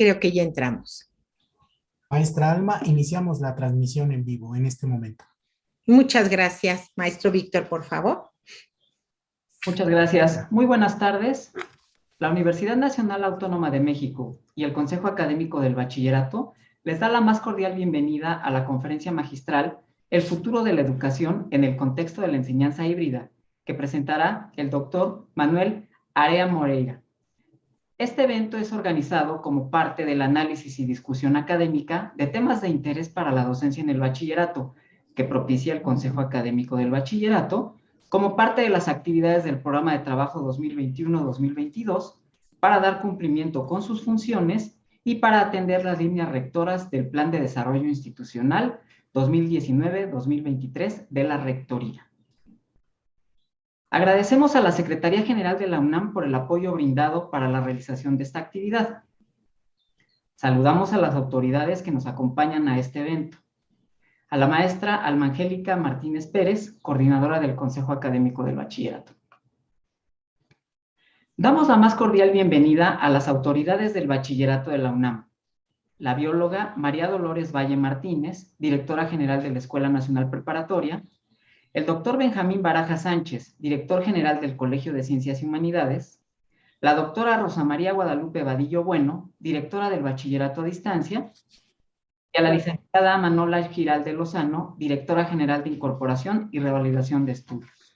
Creo que ya entramos. Maestra Alma, iniciamos la transmisión en vivo en este momento. Muchas gracias. Maestro Víctor, por favor. Muchas gracias. Muy buenas tardes. La Universidad Nacional Autónoma de México y el Consejo Académico del Bachillerato les da la más cordial bienvenida a la conferencia magistral El futuro de la educación en el contexto de la enseñanza híbrida, que presentará el doctor Manuel Area Moreira. Este evento es organizado como parte del análisis y discusión académica de temas de interés para la docencia en el bachillerato, que propicia el Consejo Académico del Bachillerato, como parte de las actividades del Programa de Trabajo 2021-2022, para dar cumplimiento con sus funciones y para atender las líneas rectoras del Plan de Desarrollo Institucional 2019-2023 de la Rectoría. Agradecemos a la Secretaría General de la UNAM por el apoyo brindado para la realización de esta actividad. Saludamos a las autoridades que nos acompañan a este evento. A la maestra Alma Angélica Martínez Pérez, coordinadora del Consejo Académico del Bachillerato. Damos la más cordial bienvenida a las autoridades del Bachillerato de la UNAM. La bióloga María Dolores Valle Martínez, directora general de la Escuela Nacional Preparatoria, el doctor Benjamín Baraja Sánchez, director general del Colegio de Ciencias y Humanidades, la doctora Rosa María Guadalupe Vadillo Bueno, directora del Bachillerato a Distancia, y a la licenciada Manola Giralde Lozano, directora general de Incorporación y Revalidación de Estudios.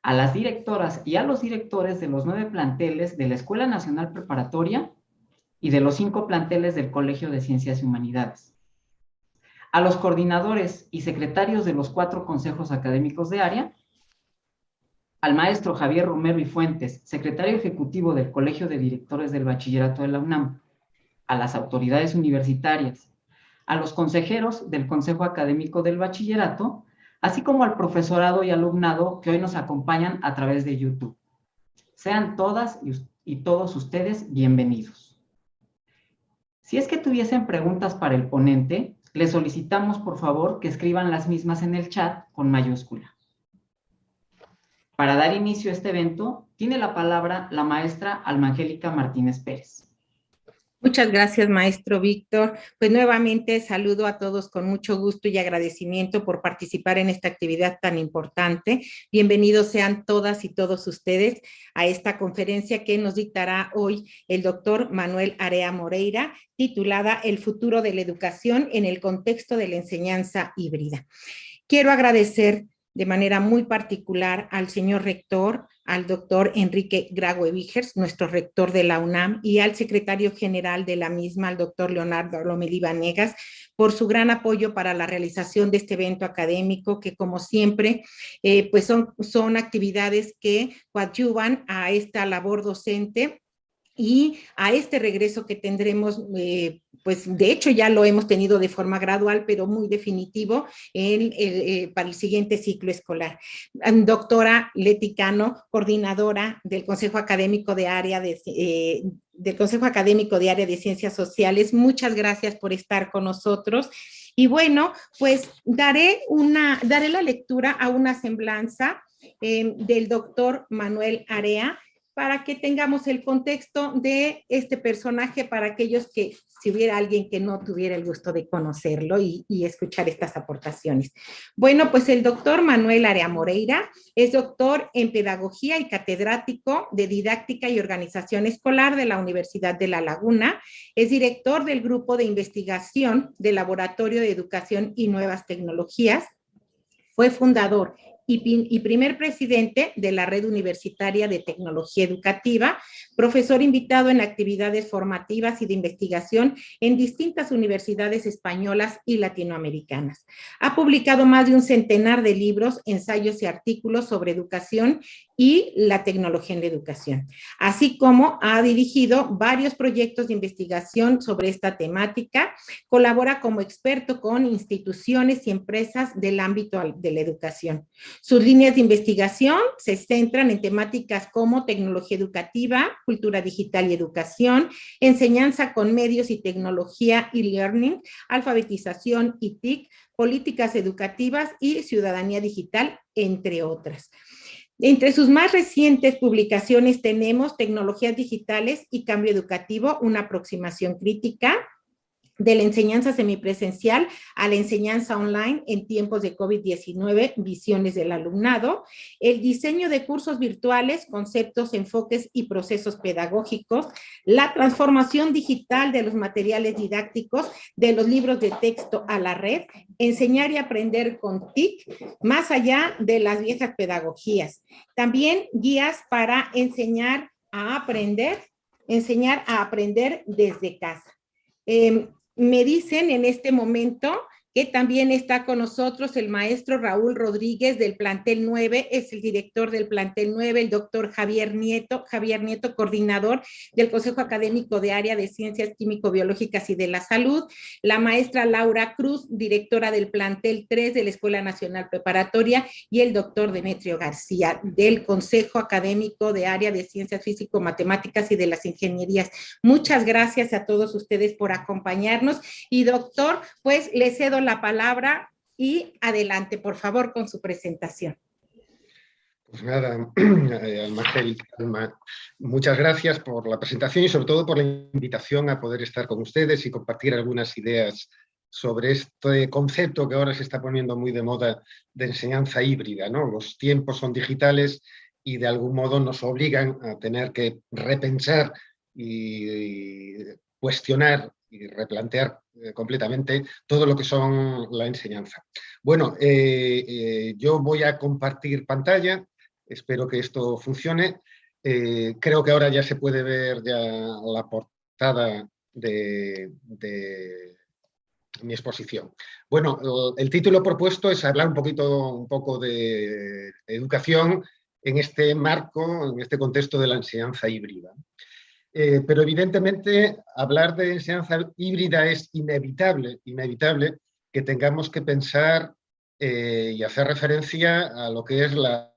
A las directoras y a los directores de los 9 planteles de la Escuela Nacional Preparatoria y de los 5 planteles del Colegio de Ciencias y Humanidades. A los coordinadores y secretarios de los 4 consejos académicos de área, al maestro Javier Romero y Fuentes, secretario ejecutivo del Colegio de Directores del Bachillerato de la UNAM, a las autoridades universitarias, a los consejeros del Consejo Académico del Bachillerato, así como al profesorado y alumnado que hoy nos acompañan a través de YouTube. Sean todas y todos ustedes bienvenidos. Si es que tuviesen preguntas para el ponente, les solicitamos por favor que escriban las mismas en el chat con mayúscula. Para dar inicio a este evento, tiene la palabra la maestra Alma Angélica Martínez Pérez. Muchas gracias, maestro Víctor. Pues nuevamente saludo a todos con mucho gusto y agradecimiento por participar en esta actividad tan importante. Bienvenidos sean todas y todos ustedes a esta conferencia que nos dictará hoy el doctor Manuel Area Moreira, titulada El futuro de la educación en el contexto de la enseñanza híbrida. Quiero agradecer de manera muy particular al señor rector, al doctor Enrique Graue Vigers, nuestro rector de la UNAM, y al secretario general de la misma, al doctor Leonardo Lomelí Vanegas, por su gran apoyo para la realización de este evento académico, que como siempre, pues son actividades que coadyuvan a esta labor docente y a este regreso que tendremos, pues de hecho ya lo hemos tenido de forma gradual, pero muy definitivo para el siguiente ciclo escolar. Doctora Leti Cano, coordinadora del Consejo Académico de Área de Ciencias Sociales, muchas gracias por estar con nosotros. Y bueno, pues daré la lectura a una semblanza del doctor Manuel Area, para que tengamos el contexto de este personaje para aquellos que, si hubiera alguien que no tuviera el gusto de conocerlo y escuchar estas aportaciones. Bueno, pues el doctor Manuel Area Moreira es doctor en Pedagogía y catedrático de Didáctica y Organización Escolar de la Universidad de La Laguna, es director del Grupo de Investigación del Laboratorio de Educación y Nuevas Tecnologías, fue fundador y primer presidente de la Red Universitaria de Tecnología Educativa, profesor invitado en actividades formativas y de investigación en distintas universidades españolas y latinoamericanas. Ha publicado más de un centenar de libros, ensayos y artículos sobre educación y la tecnología en la educación, así como ha dirigido varios proyectos de investigación sobre esta temática, colabora como experto con instituciones y empresas del ámbito de la educación. Sus líneas de investigación se centran en temáticas como tecnología educativa, cultura digital y educación, enseñanza con medios y tecnología y learning, alfabetización y TIC, políticas educativas y ciudadanía digital, entre otras. Entre sus más recientes publicaciones tenemos Tecnologías Digitales y Cambio Educativo, una aproximación crítica, de la enseñanza semipresencial a la enseñanza online en tiempos de COVID-19, visiones del alumnado, el diseño de cursos virtuales, conceptos, enfoques y procesos pedagógicos, la transformación digital de los materiales didácticos, de los libros de texto a la red, enseñar y aprender con TIC, más allá de las viejas pedagogías. También guías para enseñar a aprender desde casa. Me dicen en este momento que también está con nosotros el maestro Raúl Rodríguez del plantel 9, es el director del plantel 9, el doctor Javier Nieto, coordinador del Consejo Académico de Área de Ciencias Químico-Biológicas y de la Salud, la maestra Laura Cruz, directora del plantel 3 de la Escuela Nacional Preparatoria, y el doctor Demetrio García del Consejo Académico de Área de Ciencias Físico-Matemáticas y de las Ingenierías. Muchas gracias a todos ustedes por acompañarnos y doctor, pues les cedo la palabra y adelante, por favor, con su presentación. Pues nada, Alma, muchas gracias por la presentación y sobre todo por la invitación a poder estar con ustedes y compartir algunas ideas sobre este concepto que ahora se está poniendo muy de moda de enseñanza híbrida, ¿no? Los tiempos son digitales y de algún modo nos obligan a tener que repensar y cuestionar y replantear completamente todo lo que son la enseñanza. Bueno, yo voy a compartir pantalla, espero que esto funcione. Creo que ahora ya se puede ver ya la portada de mi exposición. Bueno, el título propuesto es hablar un poco de educación en este marco, en este contexto de la enseñanza híbrida. Pero evidentemente hablar de enseñanza híbrida es inevitable que tengamos que pensar y hacer referencia a lo que es la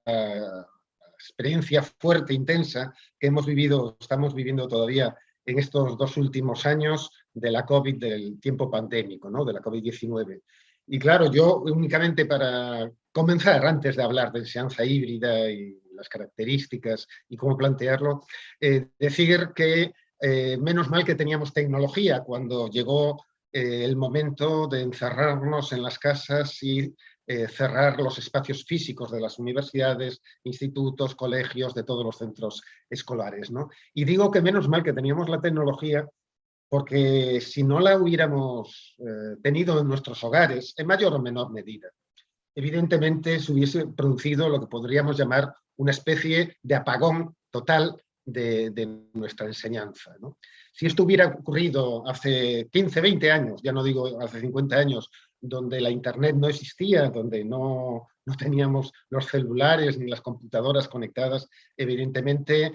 experiencia fuerte, intensa que hemos vivido, estamos viviendo todavía en estos 2 últimos años de la COVID, del tiempo pandémico, ¿no? De la COVID-19. Y claro, yo únicamente para comenzar, antes de hablar de enseñanza híbrida y las características y cómo plantearlo, decir que menos mal que teníamos tecnología cuando llegó el momento de encerrarnos en las casas y cerrar los espacios físicos de las universidades, institutos, colegios, de todos los centros escolares, ¿no? Y digo que menos mal que teníamos la tecnología porque si no la hubiéramos tenido en nuestros hogares, en mayor o menor medida, evidentemente se hubiese producido lo que podríamos llamar una especie de apagón total de nuestra enseñanza, ¿no? Si esto hubiera ocurrido hace 15, 20 años, ya no digo hace 50 años, donde la Internet no existía, donde no teníamos los celulares ni las computadoras conectadas, evidentemente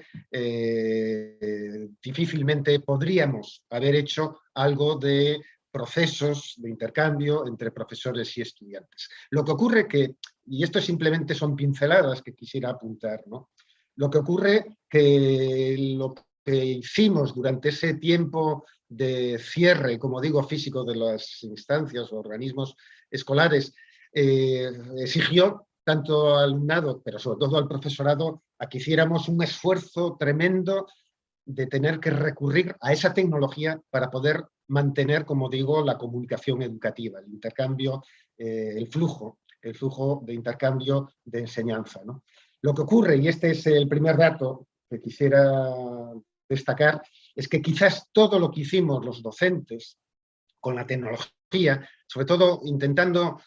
difícilmente podríamos haber hecho algo de procesos de intercambio entre profesores y estudiantes. Lo que ocurre que, y esto simplemente son pinceladas que quisiera apuntar, ¿no? Lo que ocurre que lo que hicimos durante ese tiempo de cierre, como digo, físico de las instancias o organismos escolares, exigió tanto al alumnado, pero sobre todo al profesorado, a que hiciéramos un esfuerzo tremendo de tener que recurrir a esa tecnología para poder mantener, como digo, la comunicación educativa, el intercambio, el flujo de intercambio de enseñanza, ¿no? Lo que ocurre, y este es el primer dato que quisiera destacar, es que quizás todo lo que hicimos los docentes con la tecnología, sobre todo intentando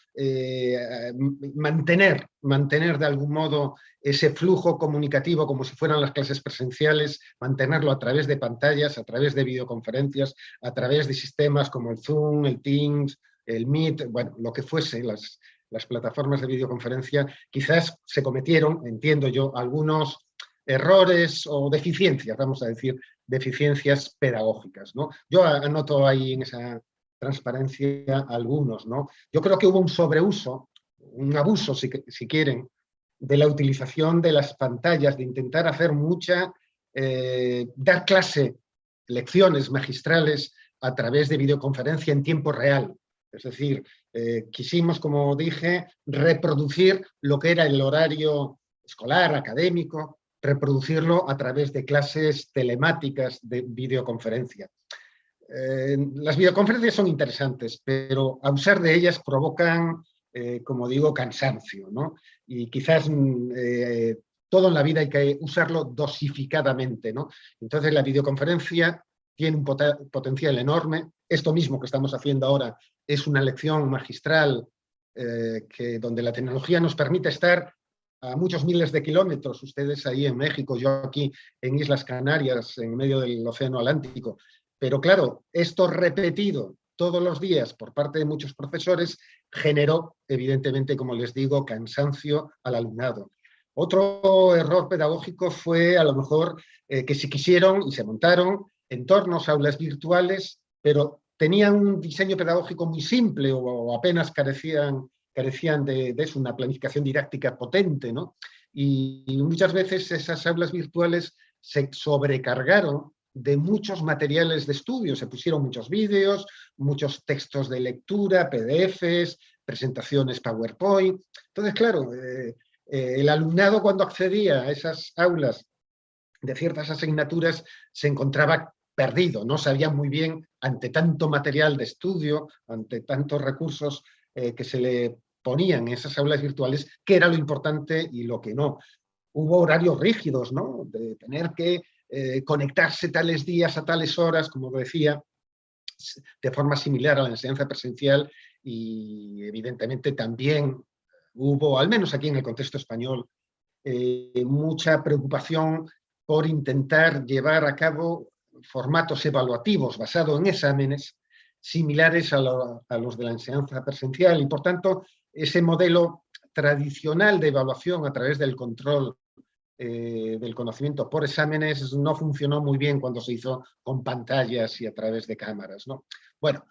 mantener de algún modo ese flujo comunicativo como si fueran las clases presenciales, mantenerlo a través de pantallas, a través de videoconferencias, a través de sistemas como el Zoom, el Teams, el Meet, bueno, lo que fuese, las plataformas de videoconferencia, quizás se cometieron, entiendo yo, algunos errores o deficiencias, vamos a decir, deficiencias pedagógicas, ¿no? Yo anoto ahí en esa transparencia algunos, ¿no? Yo creo que hubo un sobreuso, un abuso, si quieren, de la utilización de las pantallas, de intentar hacer dar clase, lecciones magistrales a través de videoconferencia en tiempo real. Es decir, quisimos, como dije, reproducir lo que era el horario escolar, académico, reproducirlo a través de clases telemáticas de videoconferencia. Las videoconferencias son interesantes, pero abusar de ellas provocan, como digo, cansancio, ¿no? Y quizás todo en la vida hay que usarlo dosificadamente, ¿no? Entonces la videoconferencia tiene un potencial enorme. Esto mismo que estamos haciendo ahora es una lección magistral donde la tecnología nos permite estar a muchos miles de kilómetros, ustedes ahí en México, yo aquí en Islas Canarias, en medio del Océano Atlántico. Pero claro, esto repetido todos los días por parte de muchos profesores generó, evidentemente, como les digo, cansancio al alumnado. Otro error pedagógico fue, a lo mejor, que se quisieron y se montaron entornos, aulas virtuales, pero tenían un diseño pedagógico muy simple o apenas carecían de eso, una planificación didáctica potente, ¿no? Y muchas veces esas aulas virtuales se sobrecargaron de muchos materiales de estudio, se pusieron muchos vídeos, muchos textos de lectura, PDFs, presentaciones PowerPoint. Entonces, claro, el alumnado cuando accedía a esas aulas de ciertas asignaturas se encontraba perdido, no sabía muy bien ante tanto material de estudio, ante tantos recursos que se le ponían en esas aulas virtuales, qué era lo importante y lo que no. Hubo horarios rígidos, ¿no? De tener que conectarse tales días a tales horas, como decía, de forma similar a la enseñanza presencial, y evidentemente también hubo, al menos aquí en el contexto español, mucha preocupación por intentar llevar a cabo formatos evaluativos basados en exámenes similares a los de la enseñanza presencial, y por tanto ese modelo tradicional de evaluación a través del control del conocimiento por exámenes no funcionó muy bien cuando se hizo con pantallas y a través de cámaras, ¿no? Bueno,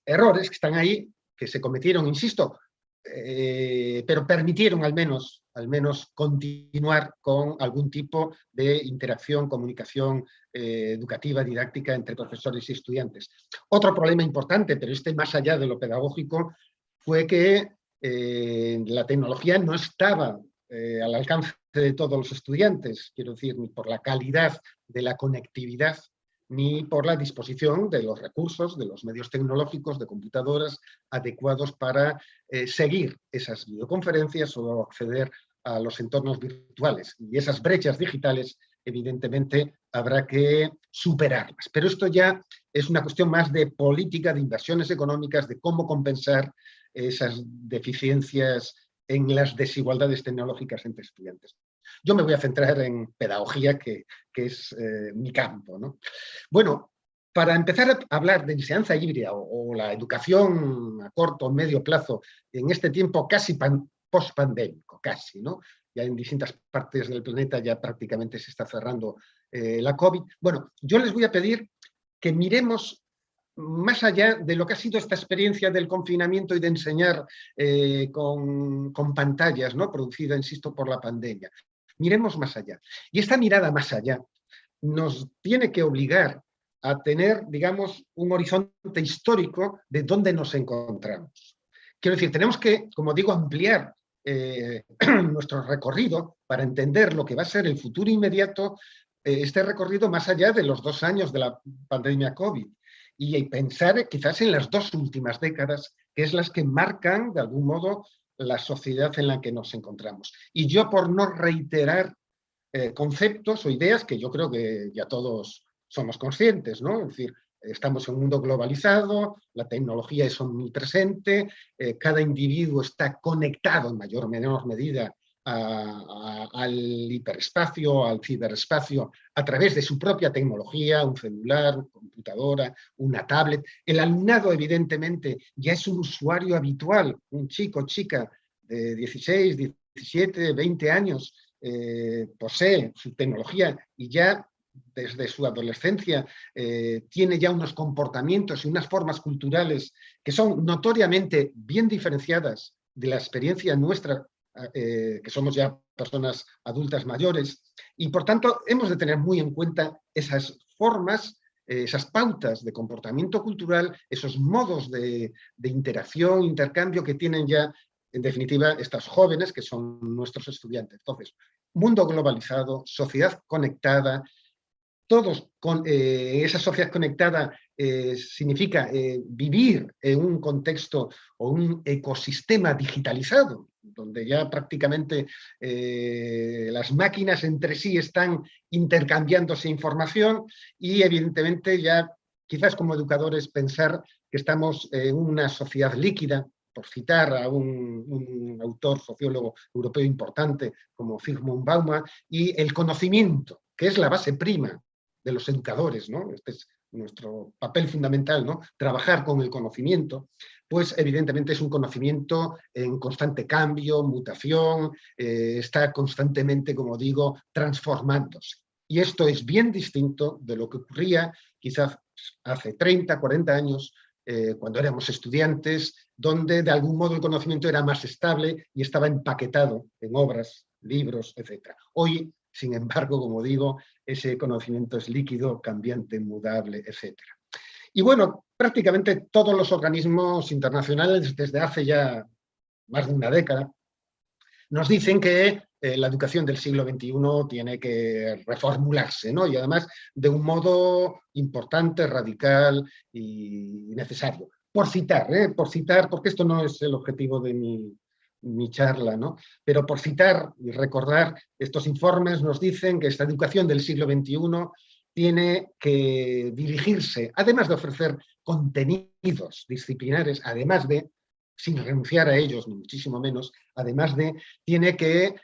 errores que están ahí, que se cometieron, insisto, pero permitieron al menos continuar con algún tipo de interacción, comunicación educativa, didáctica entre profesores y estudiantes. Otro problema importante, pero este más allá de lo pedagógico, fue que la tecnología no estaba al alcance de todos los estudiantes, quiero decir, ni por la calidad de la conectividad, ni por la disposición de los recursos, de los medios tecnológicos, de computadoras adecuados para seguir esas videoconferencias o acceder a los entornos virtuales. Y esas brechas digitales, evidentemente, habrá que superarlas. Pero esto ya es una cuestión más de política, de inversiones económicas, de cómo compensar esas deficiencias en las desigualdades tecnológicas entre estudiantes. Yo me voy a centrar en pedagogía, que es mi campo, ¿no? Bueno, para empezar a hablar de enseñanza híbrida o la educación a corto o medio plazo en este tiempo casi post-pandémico, casi, ¿no? Ya en distintas partes del planeta ya prácticamente se está cerrando la COVID. Bueno, yo les voy a pedir que miremos más allá de lo que ha sido esta experiencia del confinamiento y de enseñar con pantallas, ¿no? Producida, insisto, por la pandemia. Miremos más allá. Y esta mirada más allá nos tiene que obligar a tener, digamos, un horizonte histórico de dónde nos encontramos. Quiero decir, tenemos que, como digo, ampliar nuestro recorrido para entender lo que va a ser el futuro inmediato, este recorrido más allá de los 2 años de la pandemia COVID, y pensar quizás en las 2 últimas décadas, que es las que marcan, de algún modo, la sociedad en la que nos encontramos. Y yo, por no reiterar conceptos o ideas que yo creo que ya todos somos conscientes, ¿no? Es decir, estamos en un mundo globalizado, la tecnología es omnipresente, cada individuo está conectado en mayor o menor medida al hiperespacio, al ciberespacio, a través de su propia tecnología, un celular, una computadora, una tablet. El alumnado, evidentemente, ya es un usuario habitual, un chico, chica de 16, 17, 20 años, posee su tecnología y ya desde su adolescencia tiene ya unos comportamientos y unas formas culturales que son notoriamente bien diferenciadas de la experiencia nuestra, que somos ya personas adultas mayores, y por tanto hemos de tener muy en cuenta esas formas, esas pautas de comportamiento cultural, esos modos de interacción, intercambio que tienen ya en definitiva, estos jóvenes que son nuestros estudiantes. Entonces, mundo globalizado, sociedad conectada, todos con esa sociedad conectada significa vivir en un contexto o un ecosistema digitalizado, donde ya prácticamente las máquinas entre sí están intercambiándose información y evidentemente ya quizás como educadores pensar que estamos en una sociedad líquida, por citar a un autor sociólogo europeo importante como Zygmunt Bauman, y el conocimiento, que es la base prima de los educadores, ¿no? Este es nuestro papel fundamental, ¿no? Trabajar con el conocimiento, pues evidentemente es un conocimiento en constante cambio, mutación, está constantemente, como digo, transformándose. Y esto es bien distinto de lo que ocurría quizás hace 30, 40 años, cuando éramos estudiantes, donde de algún modo el conocimiento era más estable y estaba empaquetado en obras, libros, etc. Hoy, sin embargo, como digo, ese conocimiento es líquido, cambiante, mudable, etc. Y bueno, prácticamente todos los organismos internacionales desde hace ya más de una década nos dicen que la educación del siglo XXI tiene que reformularse, ¿no? Y además de un modo importante, radical y necesario. Por citar, porque esto no es el objetivo de mi charla, ¿no? Pero por citar y recordar, estos informes nos dicen que esta educación del siglo XXI tiene que dirigirse, además de ofrecer contenidos disciplinares, además de, sin renunciar a ellos, ni muchísimo menos, además de, tiene que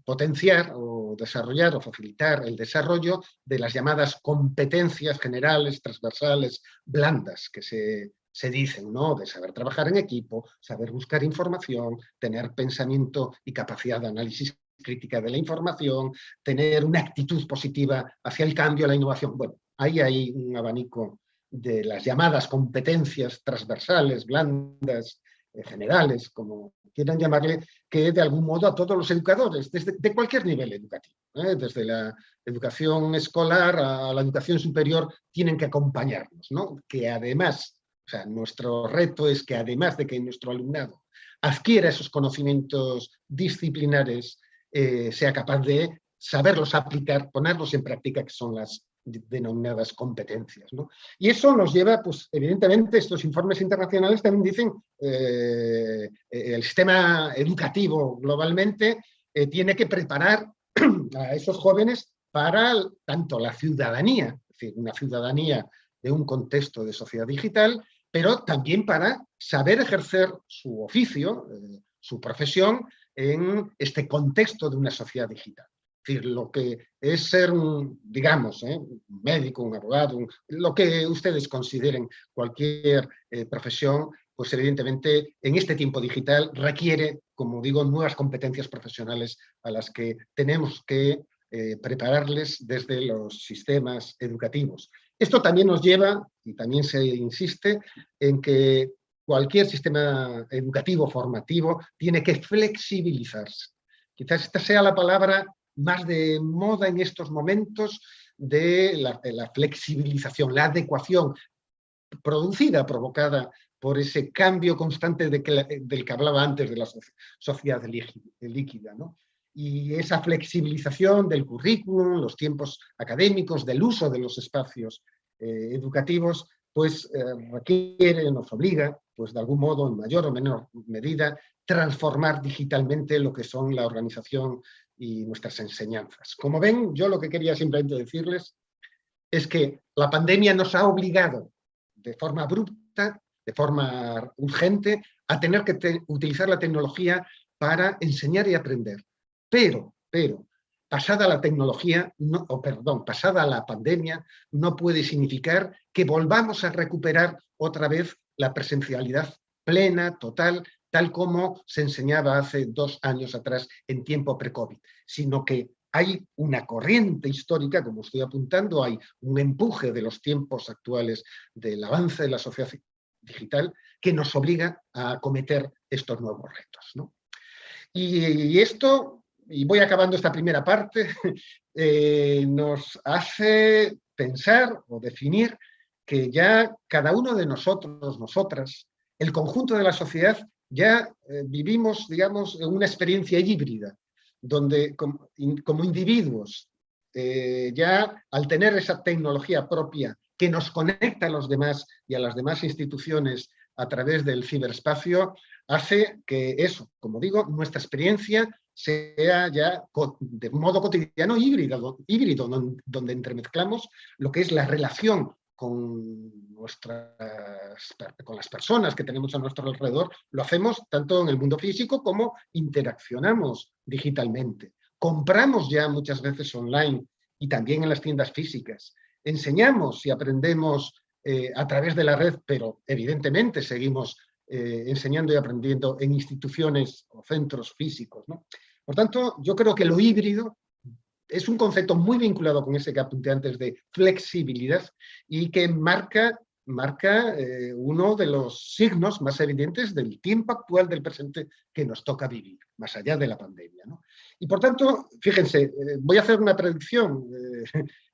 potenciar o desarrollar o facilitar el desarrollo de las llamadas competencias generales, transversales, blandas, que se dicen, ¿no? De saber trabajar en equipo, saber buscar información, tener pensamiento y capacidad de análisis crítica de la información, tener una actitud positiva hacia el cambio, la innovación. Bueno, ahí hay un abanico de las llamadas competencias transversales, blandas, generales, como quieran llamarle, que de algún modo a todos los educadores, de cualquier nivel educativo, desde la educación escolar a la educación superior, tienen que acompañarnos, ¿no? Que además, o sea, nuestro reto es que además de que nuestro alumnado adquiera esos conocimientos disciplinares, sea capaz de saberlos aplicar, ponerlos en práctica, que son las denominadas competencias, ¿no? Y eso nos lleva, pues evidentemente, estos informes internacionales también dicen el sistema educativo globalmente tiene que preparar a esos jóvenes para tanto la ciudadanía, es decir, una ciudadanía de un contexto de sociedad digital, pero también para saber ejercer su oficio, su profesión, en este contexto de una sociedad digital. Es decir, lo que es ser un, digamos, un médico, un abogado, lo que ustedes consideren cualquier profesión, pues evidentemente en este tiempo digital requiere, como digo, nuevas competencias profesionales a las que tenemos que prepararles desde los sistemas educativos. Esto también nos lleva, y también se insiste, en que cualquier sistema educativo formativo tiene que flexibilizarse. Quizás esta sea la palabra más de moda en estos momentos de la flexibilización, la adecuación producida, provocada por ese cambio constante del que hablaba antes de la sociedad líquida, ¿no? Y esa flexibilización del currículum, los tiempos académicos, del uso de los espacios educativos, pues requiere, nos obliga, pues de algún modo, en mayor o menor medida, transformar digitalmente lo que son la organización y nuestras enseñanzas. Como ven, yo lo que quería simplemente decirles es que la pandemia nos ha obligado de forma abrupta, de forma urgente, a tener que utilizar la tecnología para enseñar y aprender. Pero, pasada la tecnología, pasada la pandemia, no puede significar que volvamos a recuperar otra vez la presencialidad plena, total, tal como se enseñaba hace 2 años atrás en tiempo pre-COVID, sino que hay una corriente histórica, como estoy apuntando, hay un empuje de los tiempos actuales del avance de la sociedad digital que nos obliga a acometer estos nuevos retos, ¿no? Y esto, y voy acabando esta primera parte, nos hace pensar o definir que ya cada uno de nosotros, nosotras, el conjunto de la sociedad ya vivimos, digamos, una experiencia híbrida, donde como individuos, ya al tener esa tecnología propia que nos conecta a los demás y a las demás instituciones a través del ciberespacio, hace que eso, como digo, nuestra experiencia sea ya de modo cotidiano híbrido, donde entremezclamos lo que es la relación con las personas que tenemos a nuestro alrededor, lo hacemos tanto en el mundo físico como interaccionamos digitalmente. Compramos ya muchas veces online y también en las tiendas físicas. Enseñamos y aprendemos a través de la red, pero evidentemente seguimos enseñando y aprendiendo en instituciones o centros físicos, ¿no? Por tanto, yo creo que lo híbrido es un concepto muy vinculado con ese que apunté antes de flexibilidad y que marca uno de los signos más evidentes del tiempo actual, del presente que nos toca vivir, más allá de la pandemia, ¿no? Y por tanto, fíjense, voy a hacer una predicción,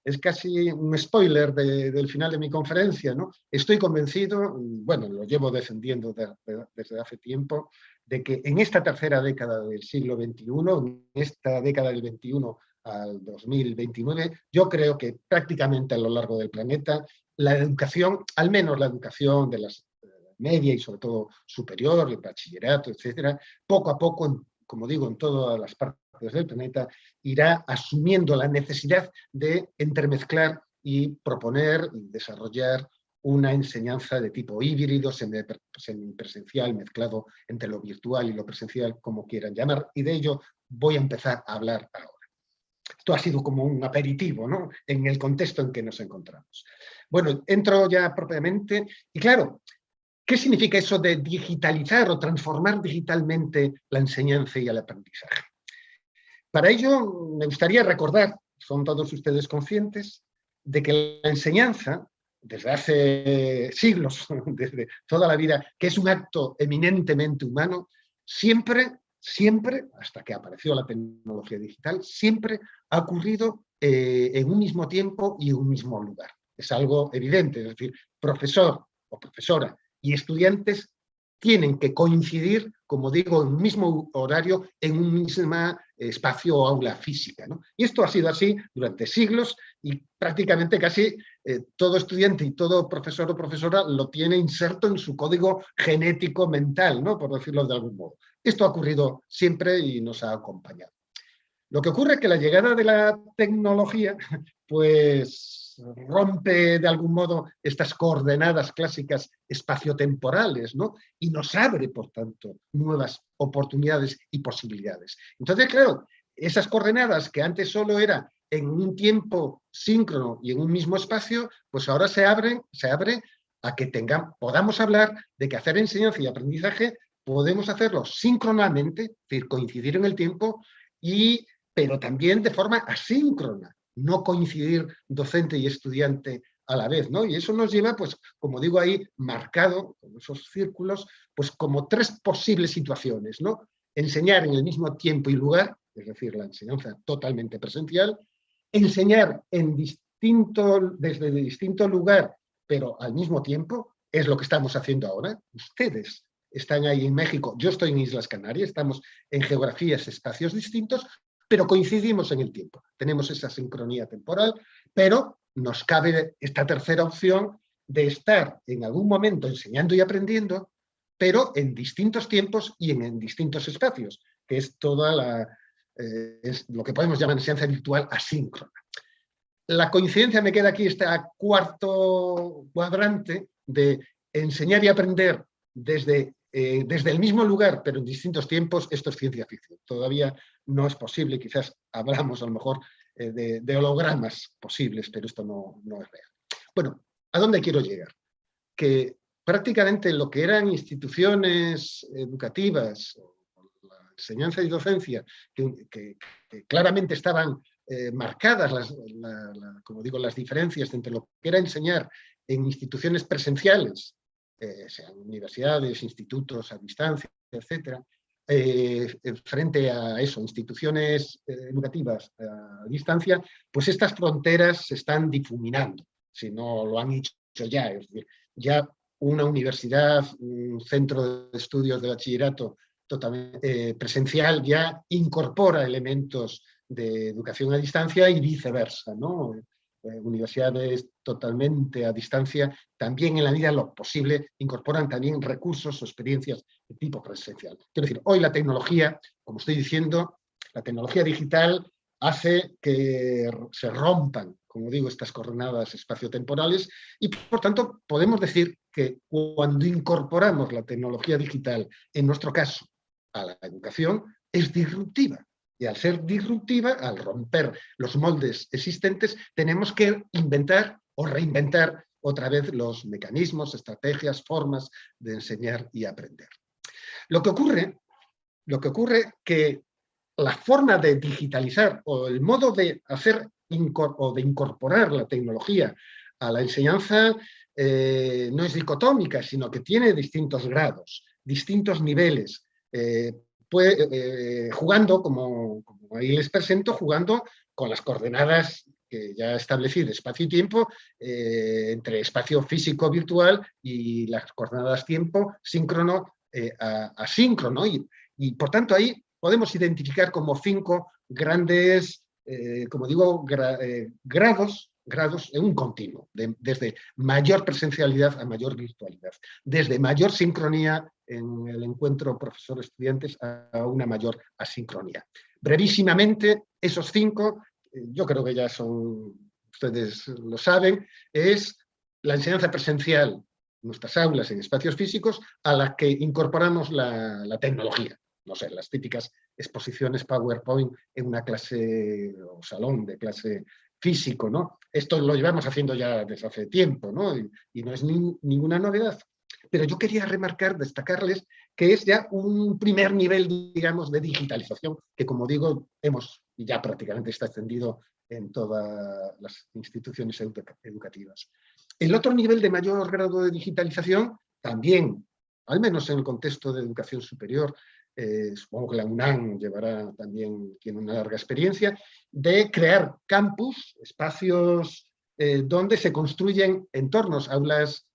es casi un spoiler del final de mi conferencia, ¿no? Estoy convencido, bueno, lo llevo defendiendo desde hace tiempo, de que en esta tercera década del siglo XXI, en esta década del XXI al 2029, yo creo que prácticamente a lo largo del planeta, la educación, al menos la educación de las media y sobre todo superior, el bachillerato, etcétera, poco a poco, como digo, en todas las partes del planeta, irá asumiendo la necesidad de entremezclar y proponer y desarrollar una enseñanza de tipo híbrido, semipresencial, mezclado entre lo virtual y lo presencial, como quieran llamar, y de ello voy a empezar a hablar ahora. Esto ha sido como un aperitivo, ¿no?, en el contexto en que nos encontramos. Bueno, entro ya propiamente, y claro, ¿qué significa eso de digitalizar o transformar digitalmente la enseñanza y el aprendizaje? Para ello, me gustaría recordar, son todos ustedes conscientes, de que la enseñanza, desde hace siglos, desde toda la vida, que es un acto eminentemente humano, siempre, hasta que apareció la tecnología digital, siempre ha ocurrido en un mismo tiempo y en un mismo lugar. Es algo evidente, es decir, profesor o profesora y estudiantes tienen que coincidir, como digo, en un mismo horario, en un mismo espacio o aula física, ¿no? Y esto ha sido así durante siglos y prácticamente casi todo estudiante y todo profesor o profesora lo tiene inserto en su código genético mental, ¿no?, por decirlo de algún modo. Esto ha ocurrido siempre y nos ha acompañado. Lo que ocurre es que la llegada de la tecnología, pues rompe de algún modo estas coordenadas clásicas espaciotemporales, ¿no?, y nos abre, por tanto, nuevas oportunidades y posibilidades. Entonces, claro, esas coordenadas que antes solo era en un tiempo síncrono y en un mismo espacio, pues ahora se abre a que podamos hablar de que hacer enseñanza y aprendizaje podemos hacerlo síncronamente, es decir, coincidir en el tiempo, pero también de forma asíncrona, no coincidir docente y estudiante a la vez, ¿no? Y eso nos lleva, pues, como digo ahí, marcado con esos círculos, pues como tres posibles situaciones, ¿no? Enseñar en el mismo tiempo y lugar, es decir, la enseñanza totalmente presencial, enseñar desde distinto lugar, pero al mismo tiempo, es lo que estamos haciendo ahora. Ustedes están ahí en México, yo estoy en Islas Canarias, estamos en geografías, espacios distintos, pero coincidimos en el tiempo. Tenemos esa sincronía temporal, pero nos cabe esta tercera opción de estar en algún momento enseñando y aprendiendo, pero en distintos tiempos y en distintos espacios, que es es lo que podemos llamar enseñanza virtual asíncrona. La coincidencia me queda aquí, este cuarto cuadrante de enseñar y aprender desde el mismo lugar, pero en distintos tiempos. Esto es ciencia ficción. Todavía no es posible, quizás hablamos a lo mejor de hologramas posibles, pero esto no es real. Bueno, ¿a dónde quiero llegar? Que prácticamente lo que eran instituciones educativas, la enseñanza y docencia, que claramente estaban marcadas, como digo, las diferencias entre lo que era enseñar en instituciones presenciales, sean universidades, institutos a distancia, etcétera, frente a eso, instituciones educativas a distancia, pues estas fronteras se están difuminando, si no lo han hecho ya. Es decir, ya una universidad, un centro de estudios de bachillerato totalmente presencial ya incorpora elementos de educación a distancia y viceversa, ¿no? Universidades totalmente a distancia, también en la medida de lo posible, incorporan también recursos o experiencias de tipo presencial. Quiero decir, hoy la tecnología, como estoy diciendo, la tecnología digital hace que se rompan, como digo, estas coordenadas espaciotemporales y, por tanto, podemos decir que cuando incorporamos la tecnología digital, en nuestro caso, a la educación, es disruptiva. Y al ser disruptiva, al romper los moldes existentes, tenemos que inventar o reinventar otra vez los mecanismos, estrategias, formas de enseñar y aprender. Lo que ocurre que la forma de digitalizar o el modo de hacer o de incorporar la tecnología a la enseñanza no es dicotómica, sino que tiene distintos grados, distintos niveles, jugando, como ahí les presento, jugando con las coordenadas que ya establecí de espacio y tiempo, entre espacio físico virtual y las coordenadas tiempo síncrono asíncrono. Y por tanto ahí podemos identificar como 5 grandes, como digo, grados en un continuo, desde mayor presencialidad a mayor virtualidad, desde mayor sincronía en el encuentro profesor-estudiantes a una mayor asincronía. Brevísimamente, esos 5, yo creo que ya ustedes lo saben, es la enseñanza presencial, nuestras aulas en espacios físicos, a las que incorporamos la tecnología. No sé, las típicas exposiciones PowerPoint en una clase o salón de clase físico, ¿no? Esto lo llevamos haciendo ya desde hace tiempo, ¿no? Y no es ninguna novedad. Pero yo quería destacarles que es ya un primer nivel, digamos, de digitalización que, como digo, y ya prácticamente está extendido en todas las instituciones educativas. El otro nivel de mayor grado de digitalización, también, al menos en el contexto de educación superior, supongo que la UNAM tiene una larga experiencia, de crear campus, espacios donde se construyen entornos, aulas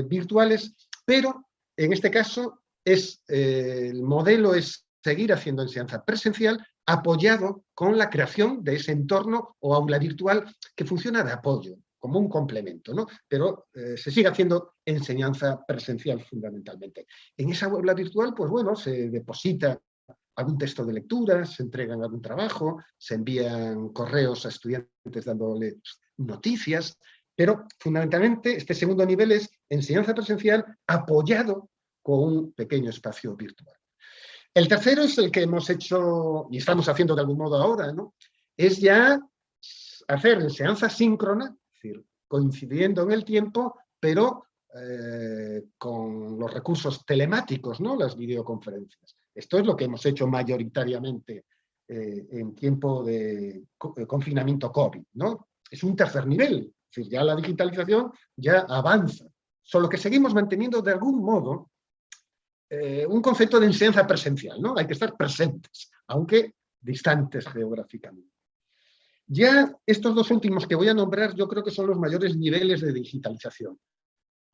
virtuales, pero en este caso el modelo es seguir haciendo enseñanza presencial apoyado con la creación de ese entorno o aula virtual que funciona de apoyo, como un complemento, ¿no? Pero se sigue haciendo enseñanza presencial fundamentalmente. En esa aula virtual, pues bueno, se deposita algún texto de lectura, se entregan algún trabajo, se envían correos a estudiantes dándoles noticias, pero fundamentalmente este segundo nivel es enseñanza presencial apoyado con un pequeño espacio virtual. El tercero es el que hemos hecho y estamos haciendo de algún modo ahora, ¿no? Es ya hacer enseñanza síncrona, es decir, coincidiendo en el tiempo, pero con los recursos telemáticos, ¿no? Las videoconferencias. Esto es lo que hemos hecho mayoritariamente en tiempo de confinamiento COVID, ¿no? Es un tercer nivel, es decir, ya la digitalización ya avanza, solo que seguimos manteniendo de algún modo un concepto de enseñanza presencial, ¿no? Hay que estar presentes, aunque distantes geográficamente. Ya estos 2 últimos que voy a nombrar yo creo que son los mayores niveles de digitalización.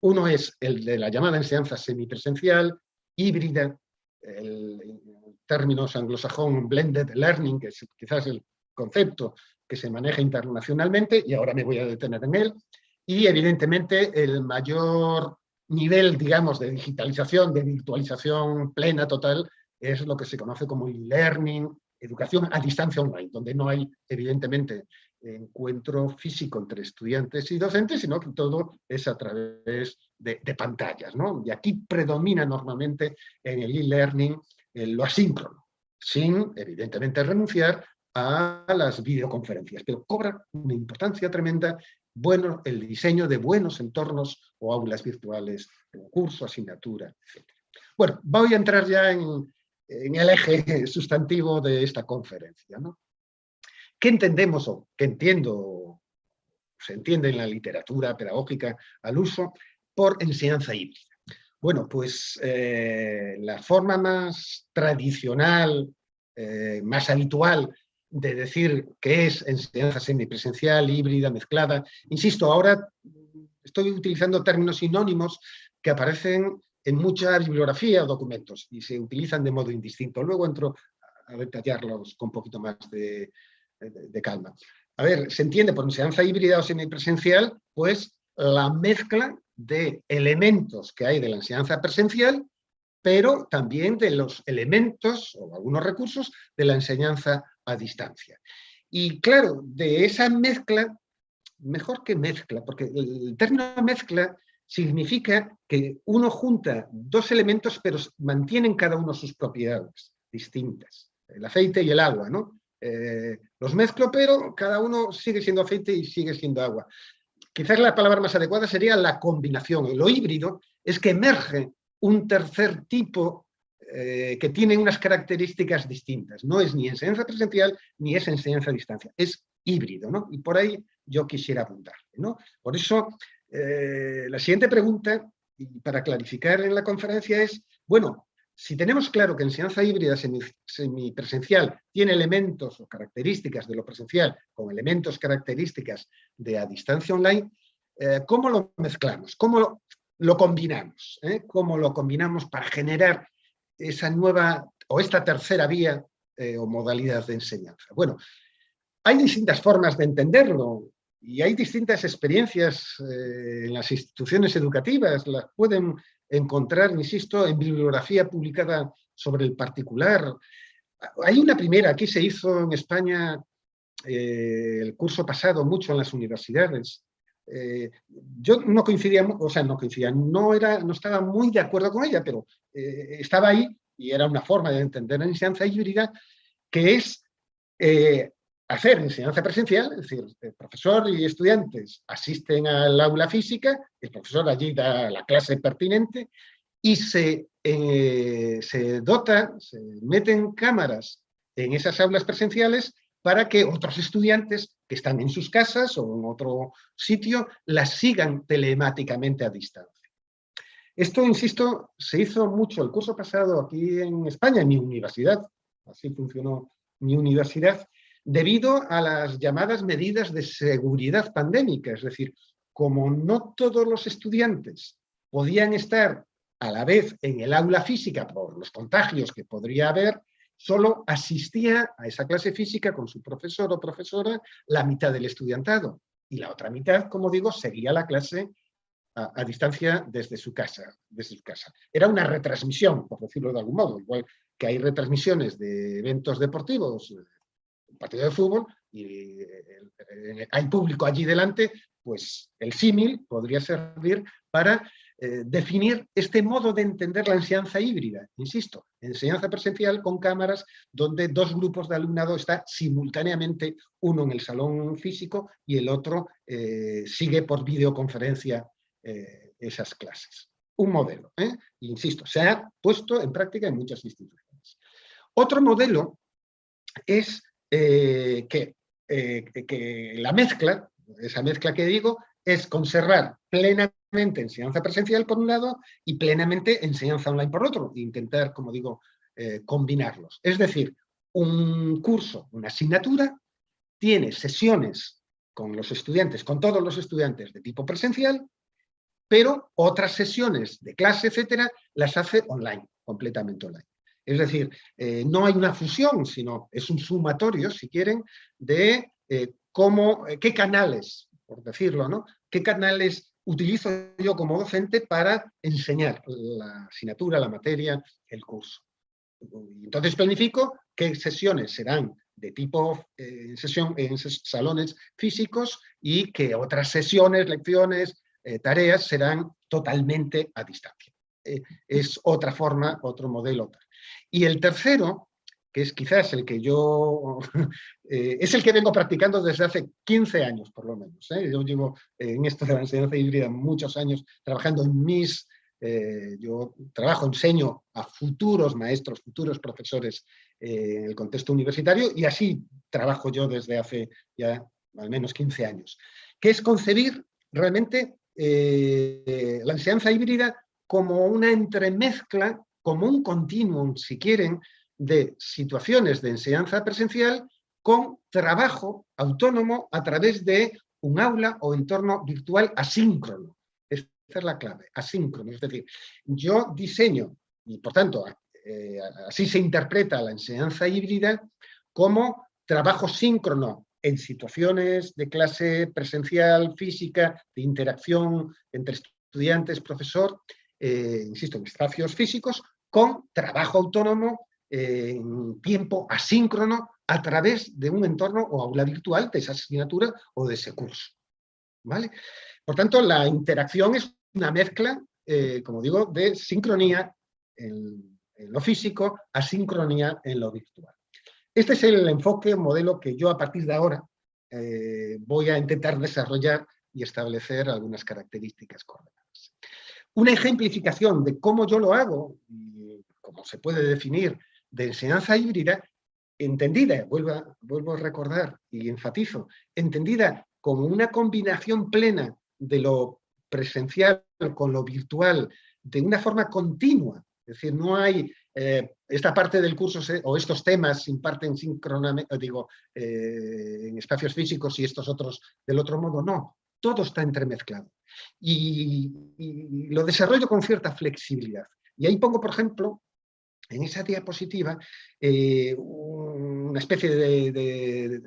Uno es el de la llamada enseñanza semipresencial, híbrida, en términos anglosajón blended learning, que es quizás el concepto que se maneja internacionalmente, y ahora me voy a detener en él, y evidentemente el mayor nivel, digamos, de digitalización, de virtualización plena, total, es lo que se conoce como e-learning, educación a distancia online, donde no hay, evidentemente, encuentro físico entre estudiantes y docentes, sino que todo es a través de pantallas, ¿no? Y aquí predomina normalmente en el e-learning lo asíncrono, sin, evidentemente, renunciar a las videoconferencias, pero cobra una importancia tremenda el diseño de buenos entornos o aulas virtuales, curso, asignatura, etc. Bueno, voy a entrar ya en el eje sustantivo de esta conferencia, ¿no? ¿Qué entendemos o qué se entiende en la literatura pedagógica al uso por enseñanza híbrida? Bueno, pues la forma más tradicional, más habitual de decir que es enseñanza semipresencial, híbrida, mezclada. Insisto, ahora estoy utilizando términos sinónimos que aparecen en mucha bibliografía o documentos y se utilizan de modo indistinto. Luego entro a detallarlos con un poquito más de calma. A ver, se entiende por enseñanza híbrida o semipresencial, pues la mezcla de elementos que hay de la enseñanza presencial, pero también de los elementos o algunos recursos de la enseñanza a distancia. Y claro, de esa mezcla, mejor que mezcla, porque el término mezcla significa que uno junta dos elementos, pero mantienen cada uno sus propiedades distintas. El aceite y el agua, ¿no? Los mezclo, pero cada uno sigue siendo aceite y sigue siendo agua. Quizás la palabra más adecuada sería la combinación. Lo híbrido es que emerge un tercer tipo que tiene unas características distintas. No es ni enseñanza presencial ni es enseñanza a distancia. Es híbrido, ¿no? Y por ahí yo quisiera apuntar, ¿no? Por eso, la siguiente pregunta, y para clarificar en la conferencia, es, bueno, si tenemos claro que enseñanza híbrida semipresencial tiene elementos o características de lo presencial con elementos características de a distancia online, ¿cómo lo mezclamos? ¿Cómo lo combinamos? ¿Cómo lo combinamos para generar esa nueva o esta tercera vía o modalidad de enseñanza? Bueno, hay distintas formas de entenderlo y hay distintas experiencias en las instituciones educativas. Las pueden encontrar, insisto, en bibliografía publicada sobre el particular. Hay una primera, aquí se hizo en España el curso pasado mucho en las universidades. Yo no coincidía, o sea, no coincidía, no estaba muy de acuerdo con ella, pero estaba ahí y era una forma de entender la enseñanza híbrida, que es hacer enseñanza presencial, es decir, el profesor y estudiantes asisten al aula física, el profesor allí da la clase pertinente y se meten cámaras en esas aulas presenciales para que otros estudiantes que están en sus casas o en otro sitio las sigan telemáticamente a distancia. Esto, insisto, se hizo mucho el curso pasado aquí en España, en mi universidad, así funcionó mi universidad, debido a las llamadas medidas de seguridad pandémica, es decir, como no todos los estudiantes podían estar a la vez en el aula física por los contagios que podría haber, solo asistía a esa clase física con su profesor o profesora la mitad del estudiantado y la otra mitad, como digo, seguía la clase a distancia desde su casa. Era una retransmisión, por decirlo de algún modo, igual que hay retransmisiones de eventos deportivos, un partido de fútbol, y hay público allí delante, pues el símil podría servir para definir este modo de entender la enseñanza híbrida. Insisto, enseñanza presencial con cámaras donde dos grupos de alumnado están simultáneamente, uno en el salón físico y el otro sigue por videoconferencia esas clases. Un modelo, insisto, se ha puesto en práctica en muchas instituciones. Otro modelo es que la mezcla, esa mezcla que digo, es conservar plenamente enseñanza presencial por un lado y plenamente enseñanza online por otro, e intentar, como digo, combinarlos. Es decir, un curso, una asignatura, tiene sesiones con los estudiantes, con todos los estudiantes de tipo presencial, pero otras sesiones de clase, etcétera, las hace online, completamente online. Es decir, no hay una fusión, sino es un sumatorio, si quieren, de qué canales, por decirlo, ¿no? ¿Qué canales utilizo yo como docente para enseñar la asignatura, la materia, el curso? Entonces planifico qué sesiones serán de tipo en salones físicos y qué otras sesiones, lecciones, tareas serán totalmente a distancia. Es otra forma, otro modelo. Y el tercero, que es quizás el que yo, es el que vengo practicando desde hace 15 años, por lo menos. Yo llevo en esto de la enseñanza híbrida muchos años trabajando yo enseño a futuros maestros, futuros profesores en el contexto universitario y así trabajo yo desde hace ya al menos 15 años, que es concebir realmente la enseñanza híbrida como una entremezcla, como un continuum, si quieren, de situaciones de enseñanza presencial con trabajo autónomo a través de un aula o entorno virtual asíncrono. Es es la clave, asíncrono. Es decir, yo diseño, y por tanto, así se interpreta la enseñanza híbrida como trabajo síncrono en situaciones de clase presencial, física, de interacción entre estudiantes, profesor, insisto, en espacios físicos, con trabajo autónomo en tiempo asíncrono a través de un entorno o aula virtual de esa asignatura o de ese curso. ¿Vale? Por tanto, la interacción es una mezcla, como digo, de sincronía en lo físico, asincronía en lo virtual. Este es el enfoque, un modelo que yo a partir de ahora voy a intentar desarrollar y establecer algunas características coordenadas. Una ejemplificación de cómo yo lo hago, y cómo se puede definir, de enseñanza híbrida, entendida, vuelvo a recordar y enfatizo, entendida como una combinación plena de lo presencial con lo virtual, de una forma continua. Es decir, no hay esta parte del curso o estos temas se imparten síncronamente, en espacios físicos y estos otros del otro modo, no. Todo está entremezclado. Y lo desarrollo con cierta flexibilidad. Y ahí pongo, por ejemplo, en esa diapositiva, una especie de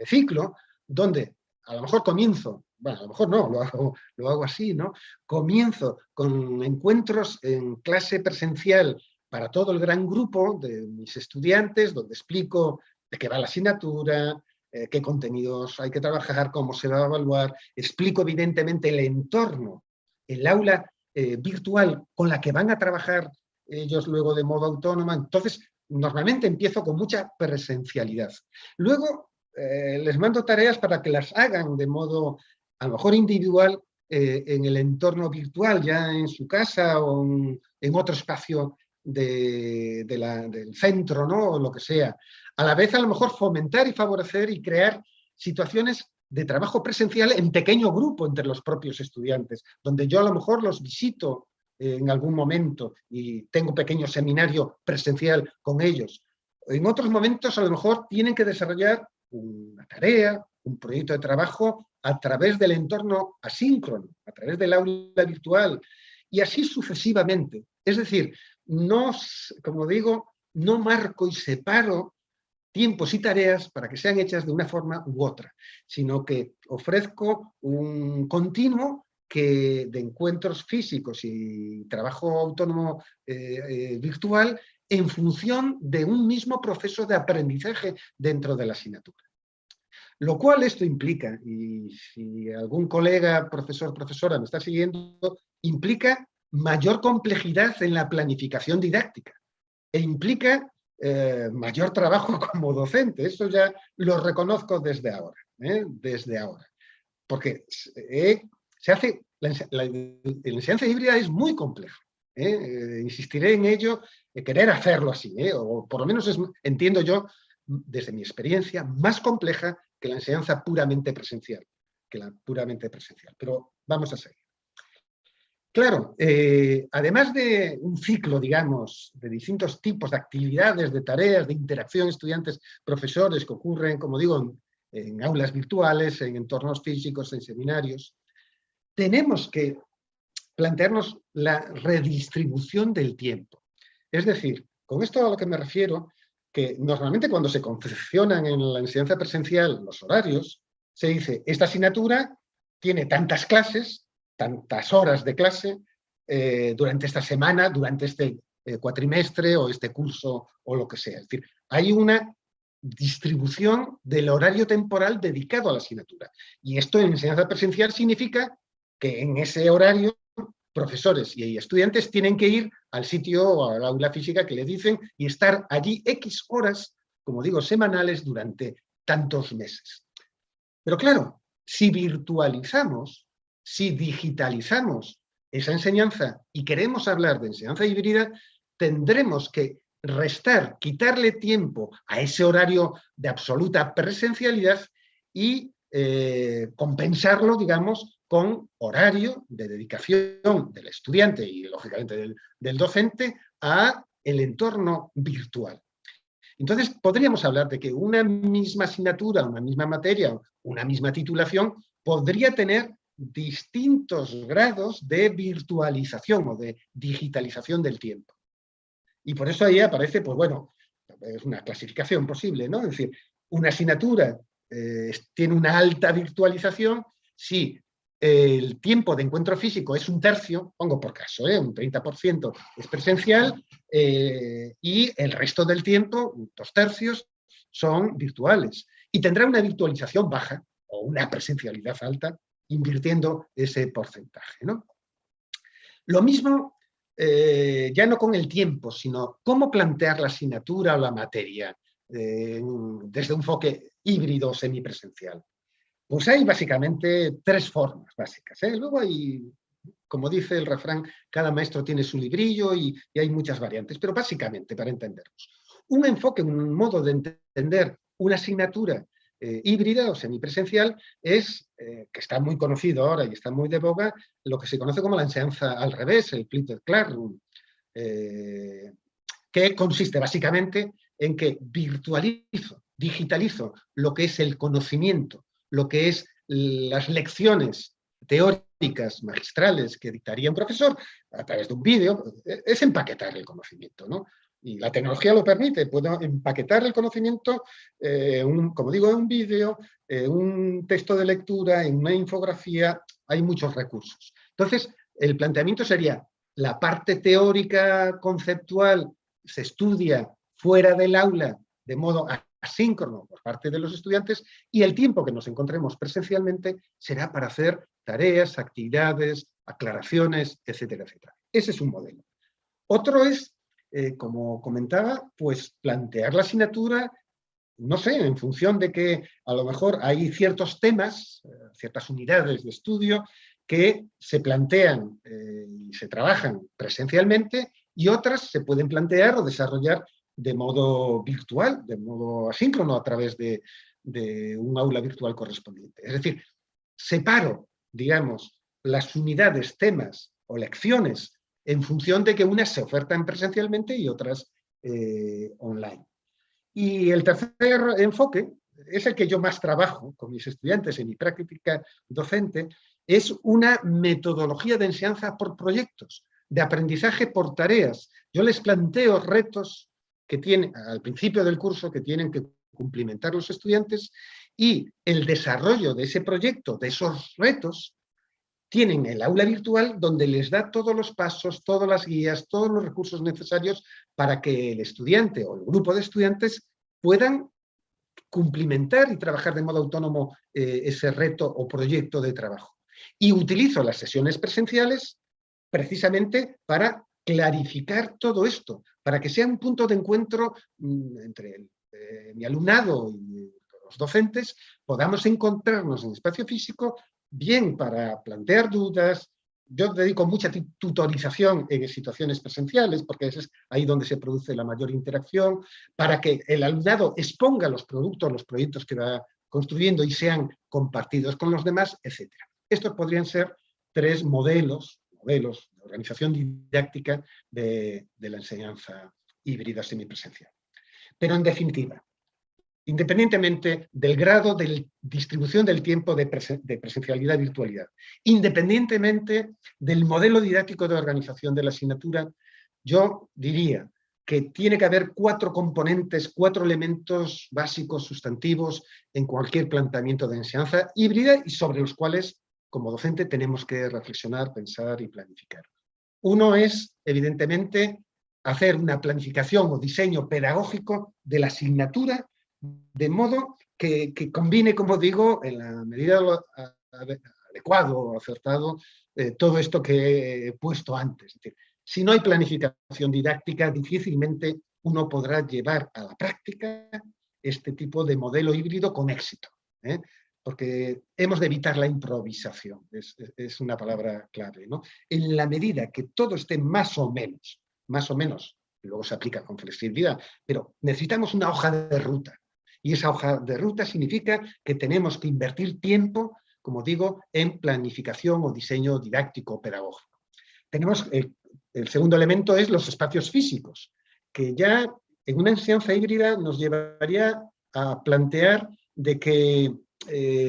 ciclo donde a lo mejor comienzo, bueno, a lo mejor no, lo hago así, ¿no? Comienzo con encuentros en clase presencial para todo el gran grupo de mis estudiantes, donde explico de qué va la asignatura, qué contenidos hay que trabajar, cómo se va a evaluar, explico evidentemente el entorno, el aula virtual con la que van a trabajar ellos luego de modo autónomo. Entonces, normalmente empiezo con mucha presencialidad. Luego les mando tareas para que las hagan de modo, a lo mejor individual, en el entorno virtual, ya en su casa o en otro espacio del centro, ¿no? O lo que sea. A la vez, a lo mejor, fomentar y favorecer y crear situaciones de trabajo presencial en pequeño grupo entre los propios estudiantes, donde yo a lo mejor los visito en algún momento y tengo un pequeño seminario presencial con ellos. En otros momentos a lo mejor tienen que desarrollar una tarea, un proyecto de trabajo a través del entorno asíncrono, a través del aula virtual y así sucesivamente. Es decir, no, como digo, no marco y separo tiempos y tareas para que sean hechas de una forma u otra, sino que ofrezco un continuo de encuentros físicos y trabajo autónomo virtual en función de un mismo proceso de aprendizaje dentro de la asignatura. Lo cual esto implica, y si algún colega, profesor, profesora me está siguiendo, implica mayor complejidad en la planificación didáctica e implica mayor trabajo como docente. Eso ya lo reconozco desde ahora, desde ahora. Porque se hace, la enseñanza híbrida es muy compleja. Insistiré en ello, querer hacerlo así, o por lo menos entiendo yo, desde mi experiencia, más compleja que la enseñanza puramente presencial. Pero vamos a seguir. Claro, además de un ciclo, digamos, de distintos tipos de actividades, de tareas, de interacción estudiantes-profesores que ocurren, como digo, en aulas virtuales, en entornos físicos, en seminarios, tenemos que plantearnos la redistribución del tiempo. Es decir, con esto a lo que me refiero, que normalmente cuando se confeccionan en la enseñanza presencial los horarios, se dice, esta asignatura tiene tantas clases, tantas horas de clase durante esta semana, durante este cuatrimestre o este curso o lo que sea. Es decir, hay una distribución del horario temporal dedicado a la asignatura. Y esto en enseñanza presencial significa que en ese horario profesores y estudiantes tienen que ir al sitio o al aula física que les dicen y estar allí X horas, como digo, semanales durante tantos meses. Pero claro, si virtualizamos, si digitalizamos esa enseñanza y queremos hablar de enseñanza híbrida, tendremos que quitarle tiempo a ese horario de absoluta presencialidad y compensarlo, digamos, con horario de dedicación del estudiante y, lógicamente, del docente a el entorno virtual. Entonces, podríamos hablar de que una misma asignatura, una misma materia, una misma titulación, podría tener distintos grados de virtualización o de digitalización del tiempo. Y por eso ahí aparece, pues bueno, es una clasificación posible, ¿no? Es decir, una asignatura tiene una alta virtualización si el tiempo de encuentro físico es 1/3, pongo por caso, un 30% es presencial, y el resto del tiempo, 2/3, son virtuales. Y tendrá una virtualización baja o una presencialidad alta, invirtiendo ese porcentaje, ¿no? Lo mismo, ya no con el tiempo, sino cómo plantear la asignatura o la materia desde un enfoque híbrido o semipresencial. Pues hay básicamente 3 formas básicas, ¿eh? Luego hay, como dice el refrán, cada maestro tiene su librillo y hay muchas variantes, pero básicamente, para entendernos, un enfoque, un modo de entender una asignatura híbrida o semipresencial es, que está muy conocido ahora y está muy de boga, lo que se conoce como la enseñanza al revés, el flipped classroom, que consiste básicamente en que virtualizo, digitalizo lo que es el conocimiento, lo que es las lecciones teóricas magistrales que dictaría un profesor a través de un vídeo, es empaquetar el conocimiento, ¿no? Y la tecnología lo permite, puedo empaquetar el conocimiento, como digo, en un vídeo, un texto de lectura, en una infografía, hay muchos recursos. Entonces, el planteamiento sería, la parte teórica, conceptual, se estudia fuera del aula de modo asíncrono por parte de los estudiantes, y el tiempo que nos encontremos presencialmente será para hacer tareas, actividades, aclaraciones, etcétera, etcétera. Ese es un modelo. Otro es, como comentaba, pues plantear la asignatura, no sé, en función de que a lo mejor hay ciertos temas, ciertas unidades de estudio que se plantean y se trabajan presencialmente, y otras se pueden plantear o desarrollar de modo virtual, de modo asíncrono, a través de un aula virtual correspondiente. Es decir, separo, digamos, las unidades, temas o lecciones en función de que unas se ofertan presencialmente y otras online. Y el tercer enfoque, es el que yo más trabajo con mis estudiantes en mi práctica docente, es una metodología de enseñanza por proyectos, de aprendizaje por tareas. Yo les planteo retos que tienen al principio del curso, que tienen que cumplimentar los estudiantes, y el desarrollo de ese proyecto, de esos retos, tienen el aula virtual donde les da todos los pasos, todas las guías, todos los recursos necesarios para que el estudiante o el grupo de estudiantes puedan cumplimentar y trabajar de modo autónomo ese reto o proyecto de trabajo. Y utilizo las sesiones presenciales precisamente para clarificar todo esto, para que sea un punto de encuentro entre mi alumnado y los docentes, podamos encontrarnos en espacio físico, bien para plantear dudas. Yo dedico mucha tutorización en situaciones presenciales, porque es ahí donde se produce la mayor interacción, para que el alumnado exponga los productos, los proyectos que va construyendo y sean compartidos con los demás, etc. Estos podrían ser 3 modelos de organización didáctica de la enseñanza híbrida semipresencial. Pero en definitiva, independientemente del grado de distribución del tiempo de presencialidad y virtualidad, independientemente del modelo didáctico de organización de la asignatura, yo diría que tiene que haber 4 componentes, 4 elementos básicos, sustantivos, en cualquier planteamiento de enseñanza híbrida y sobre los cuales, como docente, tenemos que reflexionar, pensar y planificar. Uno es, evidentemente, hacer una planificación o diseño pedagógico de la asignatura, de modo que combine, como digo, en la medida adecuado o acertado, todo esto que he puesto antes. Es decir, si no hay planificación didáctica, difícilmente uno podrá llevar a la práctica este tipo de modelo híbrido con éxito, porque hemos de evitar la improvisación, es una palabra clave, ¿no? En la medida que todo esté más o menos, luego se aplica con flexibilidad, pero necesitamos una hoja de ruta. Y esa hoja de ruta significa que tenemos que invertir tiempo, como digo, en planificación o diseño didáctico pedagógico. Tenemos el segundo elemento es los espacios físicos, que ya en una enseñanza híbrida nos llevaría a plantear de que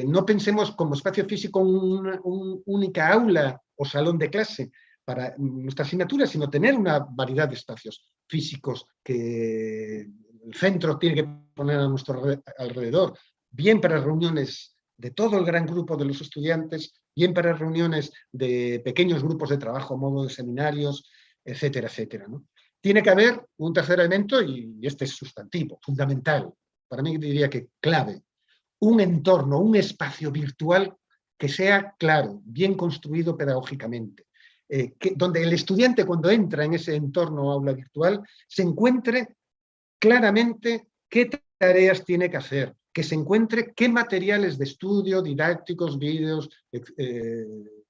no pensemos como espacio físico una única aula o salón de clase para nuestra asignatura, sino tener una variedad de espacios físicos que el centro tiene que poner a nuestro alrededor, bien para reuniones de todo el gran grupo de los estudiantes, bien para reuniones de pequeños grupos de trabajo, modo de seminarios, etcétera, etcétera, ¿no? Tiene que haber un tercer elemento, y este es sustantivo, fundamental, para mí diría que clave, un entorno, un espacio virtual que sea claro, bien construido pedagógicamente, donde el estudiante cuando entra en ese entorno o aula virtual se encuentre claramente qué tareas tiene que hacer, que se encuentre qué materiales de estudio, didácticos, vídeos,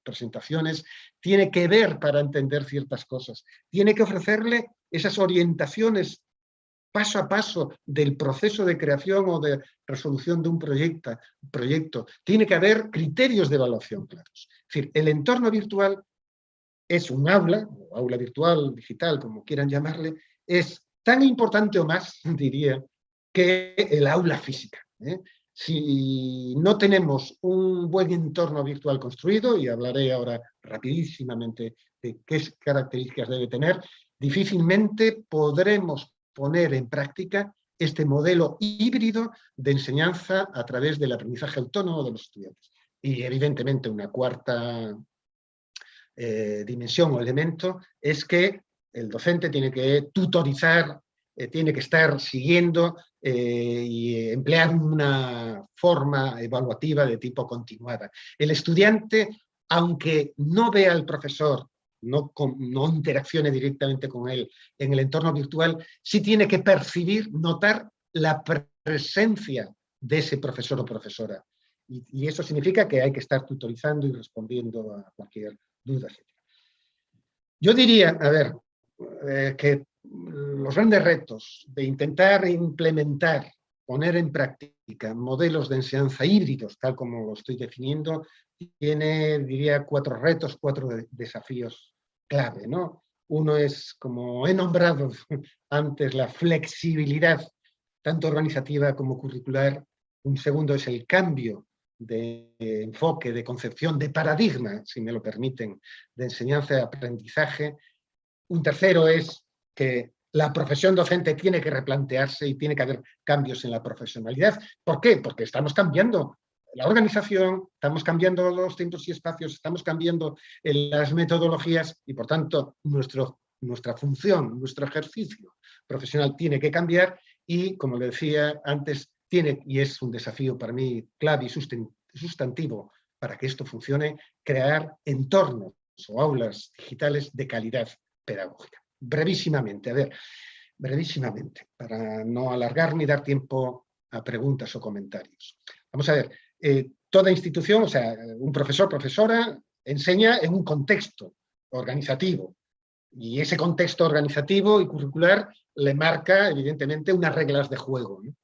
presentaciones, tiene que ver para entender ciertas cosas. Tiene que ofrecerle esas orientaciones paso a paso del proceso de creación o de resolución de un proyecto. Tiene que haber criterios de evaluación claros. Es decir, el entorno virtual es un aula, o aula virtual, digital, como quieran llamarle, es tan importante o más, diría, que el aula física, ¿eh? Si no tenemos un buen entorno virtual construido, y hablaré ahora rapidísimamente de qué características debe tener, difícilmente podremos poner en práctica este modelo híbrido de enseñanza a través del aprendizaje autónomo de los estudiantes. Y evidentemente una cuarta dimensión o elemento es que el docente tiene que tutorizar, tiene que estar siguiendo y emplear una forma evaluativa de tipo continuada. El estudiante, aunque no vea al profesor, no interaccione directamente con él en el entorno virtual, sí tiene que percibir, notar la presencia de ese profesor o profesora. Y eso significa que hay que estar tutorizando y respondiendo a cualquier duda. Yo diría, a ver, que los grandes retos de intentar implementar, poner en práctica modelos de enseñanza híbridos, tal como lo estoy definiendo, tiene, diría, 4 retos, 4 desafíos clave, ¿no? Uno es, como he nombrado antes, la flexibilidad, tanto organizativa como curricular. Un segundo es el cambio de enfoque, de concepción, de paradigma, si me lo permiten, de enseñanza y aprendizaje. Un tercero es que la profesión docente tiene que replantearse y tiene que haber cambios en la profesionalidad. ¿Por qué? Porque estamos cambiando la organización, estamos cambiando los tiempos y espacios, estamos cambiando las metodologías y, por tanto, nuestra función, nuestro ejercicio profesional tiene que cambiar y, como le decía antes, tiene, y es un desafío para mí clave y sustantivo para que esto funcione, crear entornos o aulas digitales de calidad pedagógica. Brevísimamente, a ver, brevísimamente, para no alargarme y dar tiempo a preguntas o comentarios. Vamos a ver, toda institución, o sea, un profesor, profesora, enseña en un contexto organizativo, y ese contexto organizativo y curricular le marca, evidentemente, unas reglas de juego, ¿no?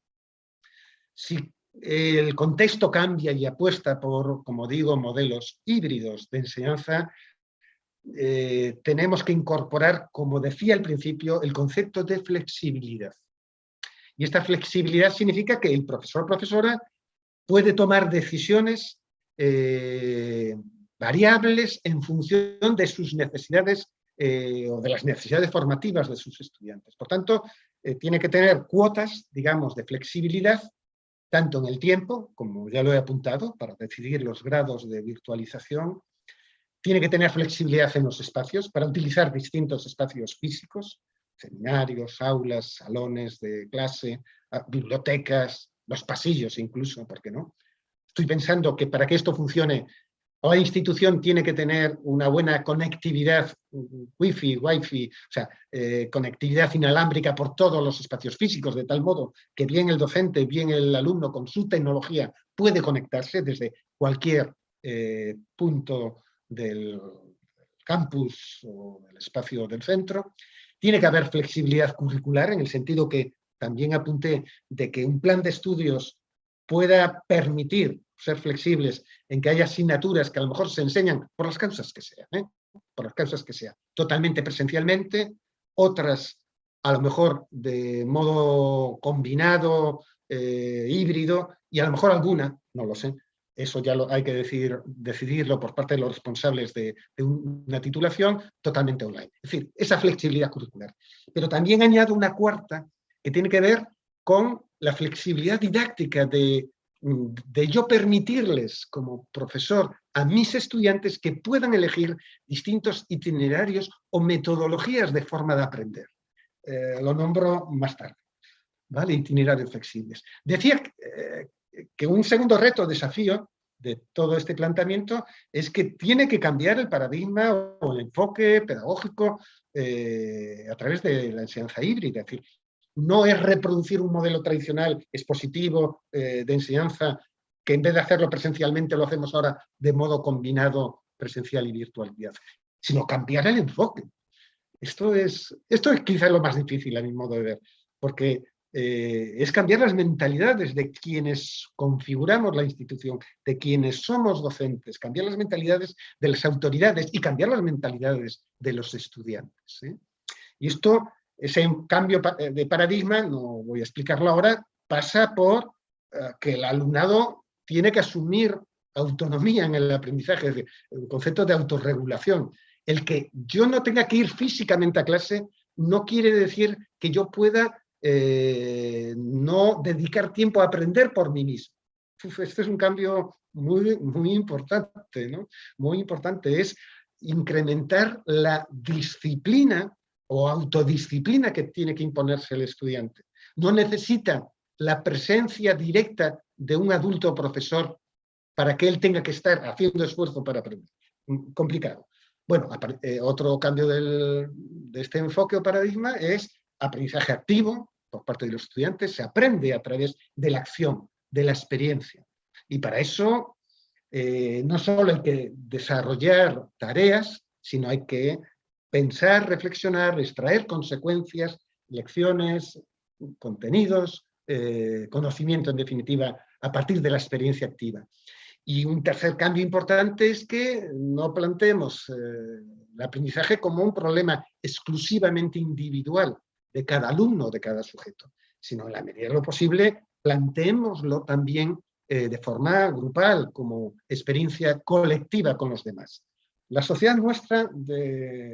Si el contexto cambia y apuesta por, como digo, modelos híbridos de enseñanza, tenemos que incorporar, como decía al principio, el concepto de flexibilidad. Y esta flexibilidad significa que el profesor o profesora puede tomar decisiones variables en función de sus necesidades o de las necesidades formativas de sus estudiantes. Por tanto, tiene que tener cuotas, digamos, de flexibilidad, tanto en el tiempo, como ya lo he apuntado, para decidir los grados de virtualización. Tiene que tener flexibilidad en los espacios para utilizar distintos espacios físicos, seminarios, aulas, salones de clase, bibliotecas, los pasillos incluso, ¿por qué no? Estoy pensando que para que esto funcione, la institución tiene que tener una buena conectividad, wifi, o sea, conectividad inalámbrica por todos los espacios físicos, de tal modo que bien el docente, bien el alumno con su tecnología puede conectarse desde cualquier punto del campus o del espacio del centro. Tiene que haber flexibilidad curricular, en el sentido que también apunté, de que un plan de estudios pueda permitir ser flexibles en que haya asignaturas que a lo mejor se enseñan por las causas que sean, por las causas que sean, totalmente presencialmente, otras a lo mejor de modo combinado, híbrido, y a lo mejor alguna, no lo sé, eso ya hay que decidirlo por parte de los responsables de una titulación, totalmente online. Es decir, esa flexibilidad curricular. Pero también añado una cuarta que tiene que ver con la flexibilidad didáctica de yo permitirles como profesor a mis estudiantes que puedan elegir distintos itinerarios o metodologías de forma de aprender. Lo nombro más tarde, ¿vale? Itinerarios flexibles. Decía que un segundo reto, desafío de todo este planteamiento es que tiene que cambiar el paradigma o el enfoque pedagógico a través de la enseñanza híbrida. Es decir, no es reproducir un modelo tradicional expositivo de enseñanza que en vez de hacerlo presencialmente lo hacemos ahora de modo combinado presencial y virtualidad, sino cambiar el enfoque. Esto es quizás lo más difícil a mi modo de ver, porque es cambiar las mentalidades de quienes configuramos la institución, de quienes somos docentes, cambiar las mentalidades de las autoridades y cambiar las mentalidades de los estudiantes. Y ese cambio de paradigma, no voy a explicarlo ahora, pasa por que el alumnado tiene que asumir autonomía en el aprendizaje, es decir, el concepto de autorregulación. El que yo no tenga que ir físicamente a clase no quiere decir que yo pueda no dedicar tiempo a aprender por mí mismo. Este es un cambio muy importante, ¿no? Muy importante, es incrementar la disciplina o autodisciplina que tiene que imponerse el estudiante. No necesita la presencia directa de un adulto profesor para que él tenga que estar haciendo esfuerzo para aprender. Complicado. Bueno, otro cambio de este enfoque o paradigma es aprendizaje activo por parte de los estudiantes. Se aprende a través de la acción, de la experiencia. Y para eso no solo hay que desarrollar tareas, sino hay que pensar, reflexionar, extraer consecuencias, lecciones, contenidos, conocimiento en definitiva, a partir de la experiencia activa. Y un tercer cambio importante es que no planteemos el aprendizaje como un problema exclusivamente individual de cada alumno, de cada sujeto, sino en la medida de lo posible planteémoslo también de forma grupal, como experiencia colectiva con los demás. La sociedad nuestra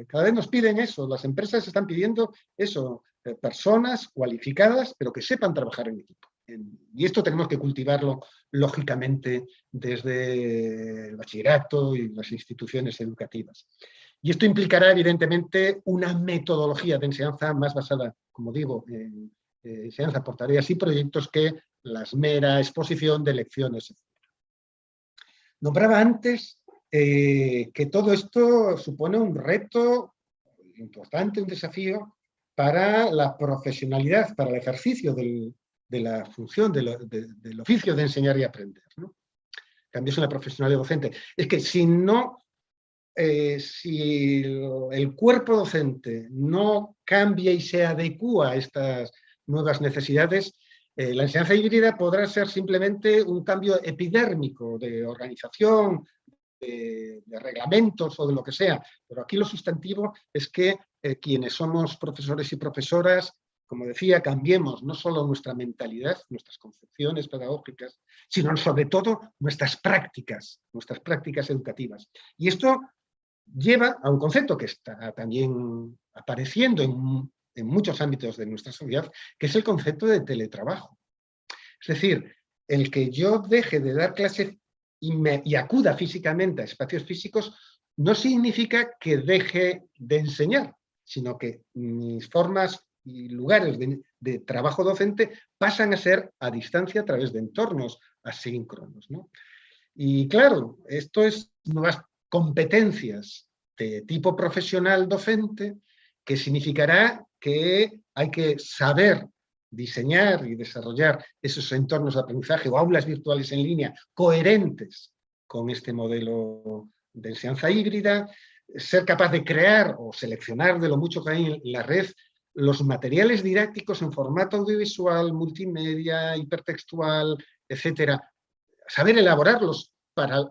cada vez nos piden eso, las empresas están pidiendo eso, personas cualificadas, pero que sepan trabajar en equipo. Y esto tenemos que cultivarlo, lógicamente, desde el bachillerato y las instituciones educativas. Y esto implicará, evidentemente, una metodología de enseñanza más basada, como digo, en enseñanza por tareas y proyectos que la mera exposición de lecciones, etc. Nombraba antes que todo esto supone un reto importante, un desafío para la profesionalidad, para el ejercicio de la función, del oficio de enseñar y aprender, ¿no? Cambios en la profesionalidad docente. Es que si el cuerpo docente no cambia y se adecúa a estas nuevas necesidades, la enseñanza híbrida podrá ser simplemente un cambio epidérmico de organización, de reglamentos o de lo que sea, pero aquí lo sustantivo es que quienes somos profesores y profesoras, como decía, cambiemos no solo nuestra mentalidad, nuestras concepciones pedagógicas, sino sobre todo nuestras prácticas educativas. Y esto lleva a un concepto que está también apareciendo en muchos ámbitos de nuestra sociedad, que es el concepto de teletrabajo. Es decir, el que yo deje de dar clases y acuda físicamente a espacios físicos no significa que deje de enseñar, sino que mis formas y lugares de trabajo docente pasan a ser a distancia a través de entornos asíncronos, ¿no? Y claro, esto es nuevas competencias de tipo profesional docente, que significará que hay que saber diseñar y desarrollar esos entornos de aprendizaje o aulas virtuales en línea coherentes con este modelo de enseñanza híbrida, ser capaz de crear o seleccionar de lo mucho que hay en la red los materiales didácticos en formato audiovisual, multimedia, hipertextual, etcétera, saber elaborarlos para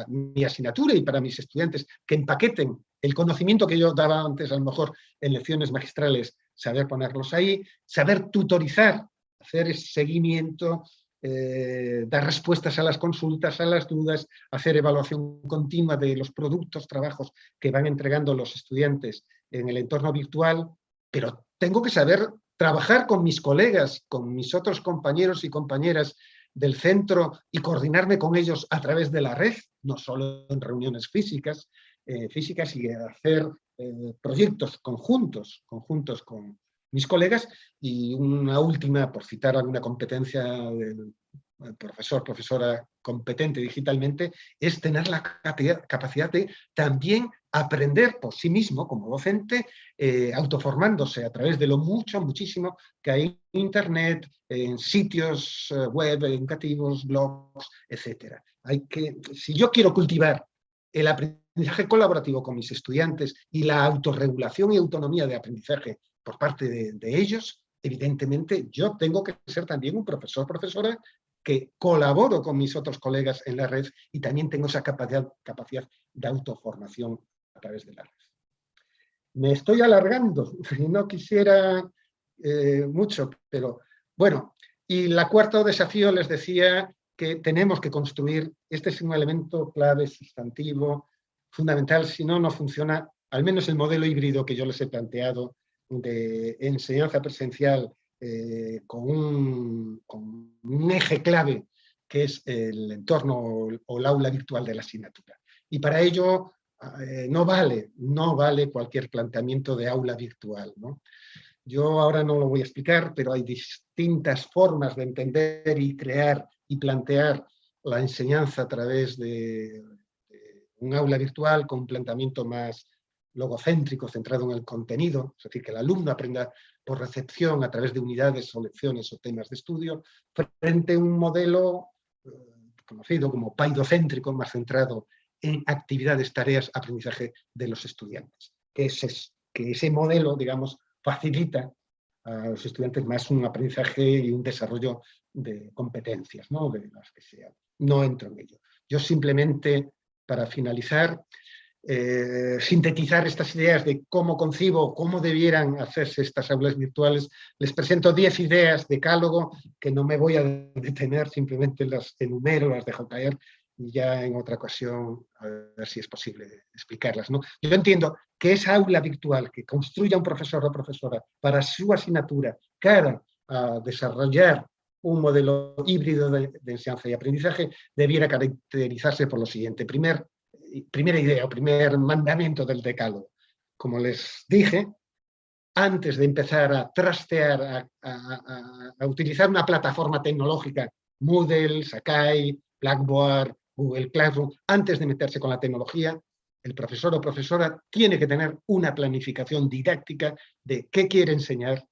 mi asignatura y para mis estudiantes, que empaqueten el conocimiento que yo daba antes, a lo mejor en lecciones magistrales, saber ponerlos ahí, saber tutorizar, hacer ese seguimiento, dar respuestas a las consultas, a las dudas, hacer evaluación continua de los productos, trabajos que van entregando los estudiantes en el entorno virtual, pero tengo que saber trabajar con mis colegas, con mis otros compañeros y compañeras del centro y coordinarme con ellos a través de la red, no solo en reuniones físicas y hacer proyectos conjuntos con mis colegas. Y una última, por citar alguna competencia del profesor, profesora competente digitalmente, es tener la capacidad de también aprender por sí mismo como docente, autoformándose a través de lo muchísimo que hay en internet, en sitios web educativos, blogs, etc. Si yo quiero cultivar el aprendizaje colaborativo con mis estudiantes y la autorregulación y autonomía de aprendizaje por parte de ellos, evidentemente yo tengo que ser también un profesor, profesora, que colaboro con mis otros colegas en la red y también tengo esa capacidad de autoformación a través de la red. Me estoy alargando, no quisiera mucho, pero bueno. Y el cuarto desafío, les decía que tenemos que construir, este es un elemento clave, sustantivo, fundamental, si no, no funciona, al menos el modelo híbrido que yo les he planteado de enseñanza presencial con un eje clave que es el entorno o el aula virtual de la asignatura. Y para ello no vale cualquier planteamiento de aula virtual, ¿no? Yo ahora no lo voy a explicar, pero hay distintas formas de entender y crear y plantear la enseñanza a través de un aula virtual con un planteamiento más logocéntrico, centrado en el contenido, es decir, que el alumno aprenda por recepción a través de unidades o lecciones o temas de estudio, frente a un modelo conocido como paidocéntrico, más centrado en actividades, tareas, aprendizaje de los estudiantes. Que ese modelo, digamos, facilita a los estudiantes más un aprendizaje y un desarrollo de competencias, ¿no? De las que sea. No entro en ello. Yo simplemente, para finalizar, sintetizar estas ideas de cómo concibo, cómo debieran hacerse estas aulas virtuales, les presento 10 ideas de decálogo que no me voy a detener, simplemente las enumero, las dejo caer y ya en otra ocasión a ver si es posible explicarlas, ¿no? Yo entiendo que esa aula virtual que construya un profesor o profesora para su asignatura cara a desarrollar un modelo híbrido de enseñanza y aprendizaje debiera caracterizarse por lo siguiente. Primera idea o primer mandamiento del decálogo. Como les dije, antes de empezar a trastear, a utilizar una plataforma tecnológica, Moodle, Sakai, Blackboard, Google Classroom, antes de meterse con la tecnología, el profesor o profesora tiene que tener una planificación didáctica de qué quiere enseñar,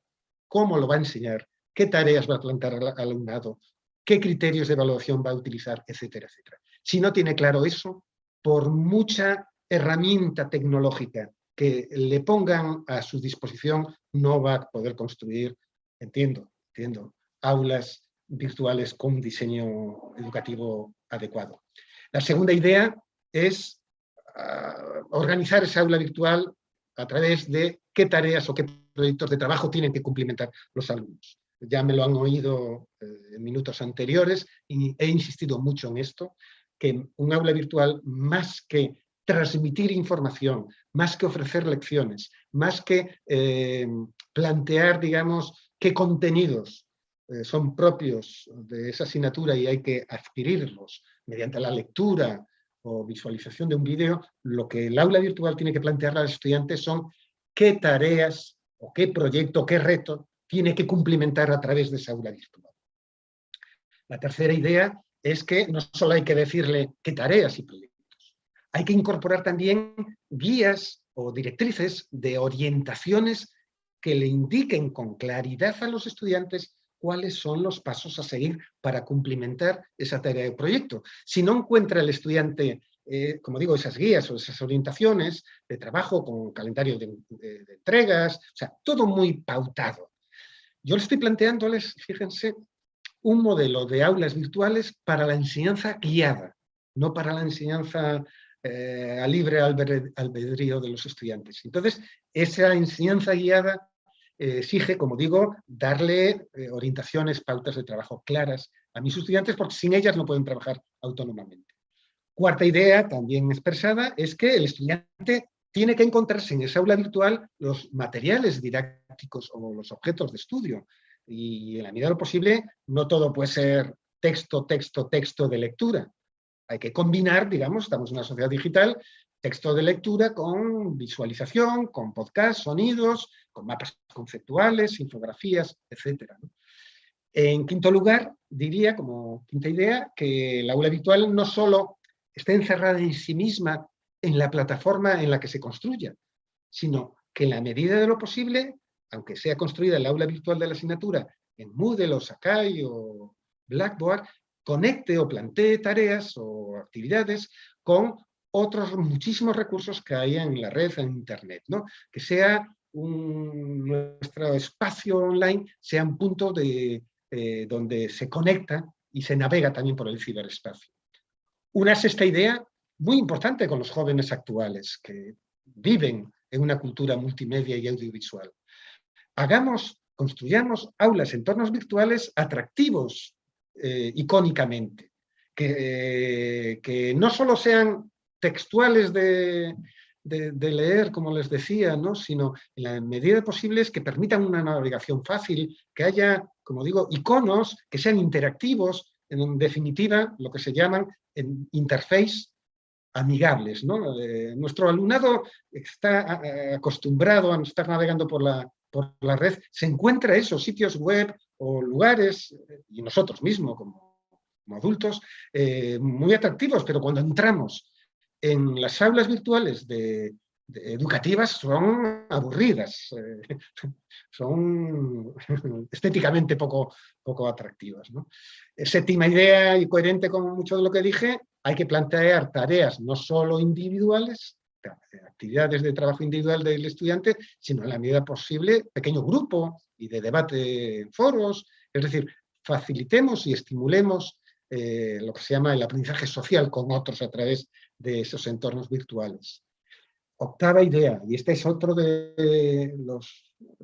cómo lo va a enseñar, qué tareas va a plantear al alumnado, qué criterios de evaluación va a utilizar, etcétera, etcétera. Si no tiene claro eso, por mucha herramienta tecnológica que le pongan a su disposición, no va a poder construir, entiendo, aulas virtuales con un diseño educativo adecuado. La segunda idea es organizar esa aula virtual a través de qué tareas o qué proyectos de trabajo tienen que cumplimentar los alumnos. Ya me lo han oído en minutos anteriores y he insistido mucho en esto, que un aula virtual, más que transmitir información, más que ofrecer lecciones, más que plantear, digamos, qué contenidos son propios de esa asignatura y hay que adquirirlos mediante la lectura o visualización de un vídeo, lo que el aula virtual tiene que plantear a los estudiantes son qué tareas o qué proyecto, qué reto tiene que cumplimentar a través de esa aula virtual. La tercera idea es que no solo hay que decirle qué tareas y proyectos, hay que incorporar también guías o directrices de orientaciones que le indiquen con claridad a los estudiantes cuáles son los pasos a seguir para cumplimentar esa tarea de proyecto. Si no encuentra el estudiante, como digo, esas guías o esas orientaciones de trabajo con calendario de entregas, o sea, todo muy pautado. Yo le estoy planteándoles, fíjense, un modelo de aulas virtuales para la enseñanza guiada, no para la enseñanza a libre albedrío de los estudiantes. Entonces, esa enseñanza guiada exige, como digo, darle orientaciones, pautas de trabajo claras a mis estudiantes porque sin ellas no pueden trabajar autónomamente. Cuarta idea, también expresada, es que el estudiante tiene que encontrarse en esa aula virtual los materiales didácticos o los objetos de estudio. Y en la medida de lo posible, no todo puede ser texto, texto, texto de lectura. Hay que combinar, digamos, estamos en una sociedad digital, texto de lectura con visualización, con podcast, sonidos, con mapas conceptuales, infografías, etc. En quinto lugar, diría, como quinta idea, que el aula virtual no solo está encerrada en sí misma en la plataforma en la que se construya, sino que en la medida de lo posible, aunque sea construida el aula virtual de la asignatura en Moodle o Sakai o Blackboard, conecte o plantee tareas o actividades con otros muchísimos recursos que hay en la red, en Internet, ¿no? Que sea nuestro espacio online, sea un punto donde se conecta y se navega también por el ciberespacio. Una sexta idea muy importante con los jóvenes actuales que viven en una cultura multimedia y audiovisual. Construyamos aulas, entornos virtuales atractivos icónicamente, que no solo sean textuales de leer, como les decía, ¿no? Sino en la medida posible que permitan una navegación fácil, que haya, como digo, iconos que sean interactivos, en definitiva, lo que se llaman interface amigables, ¿no? Nuestro alumnado está acostumbrado a estar navegando por la red, se encuentra esos sitios web o lugares, y nosotros mismos como adultos, muy atractivos, pero cuando entramos en las aulas virtuales educativas son aburridas, son estéticamente poco atractivas, ¿no? Séptima idea, y coherente con mucho de lo que dije, hay que plantear tareas no solo individuales, actividades de trabajo individual del estudiante, sino en la medida posible pequeño grupo y de debate en foros, es decir, facilitemos y estimulemos lo que se llama el aprendizaje social con otros a través de esos entornos virtuales. Octava idea, y este es otro de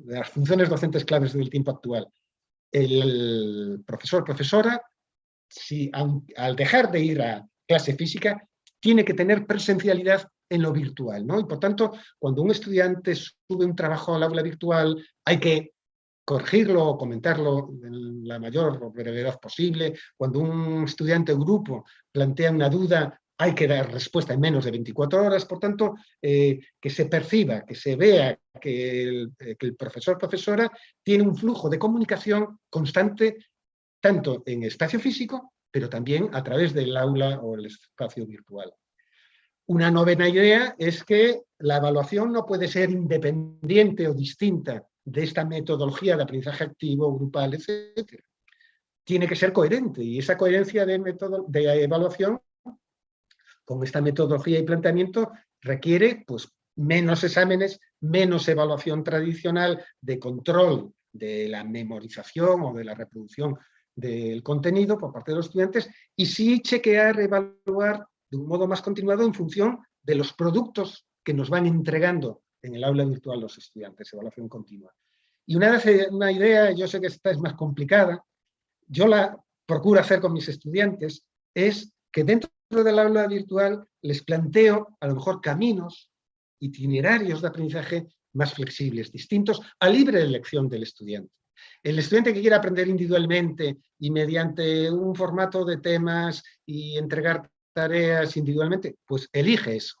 las funciones docentes claves del tiempo actual. El profesor, profesora, al dejar de ir a clase física, tiene que tener presencialidad en lo virtual, ¿no? Y por tanto, cuando un estudiante sube un trabajo al aula virtual, hay que corregirlo o comentarlo en la mayor brevedad posible. Cuando un estudiante o grupo plantea una duda, hay que dar respuesta en menos de 24 horas. Por tanto, que se perciba, que se vea que el profesor o profesora tiene un flujo de comunicación constante, tanto en espacio físico, pero también a través del aula o el espacio virtual. Una novena idea es que la evaluación no puede ser independiente o distinta de esta metodología de aprendizaje activo, grupal, etc. Tiene que ser coherente, y esa coherencia de evaluación con esta metodología y planteamiento requiere pues, menos exámenes, menos evaluación tradicional de control de la memorización o de la reproducción del contenido por parte de los estudiantes, y sí chequear, evaluar de un modo más continuado en función de los productos que nos van entregando en el aula virtual los estudiantes, evaluación continua. Y una idea, yo sé que esta es más complicada, yo la procuro hacer con mis estudiantes, es que dentro del aula virtual les planteo a lo mejor caminos, itinerarios de aprendizaje más flexibles, distintos, a libre elección del estudiante. El estudiante que quiera aprender individualmente y mediante un formato de temas y entregar tareas individualmente, pues elige eso.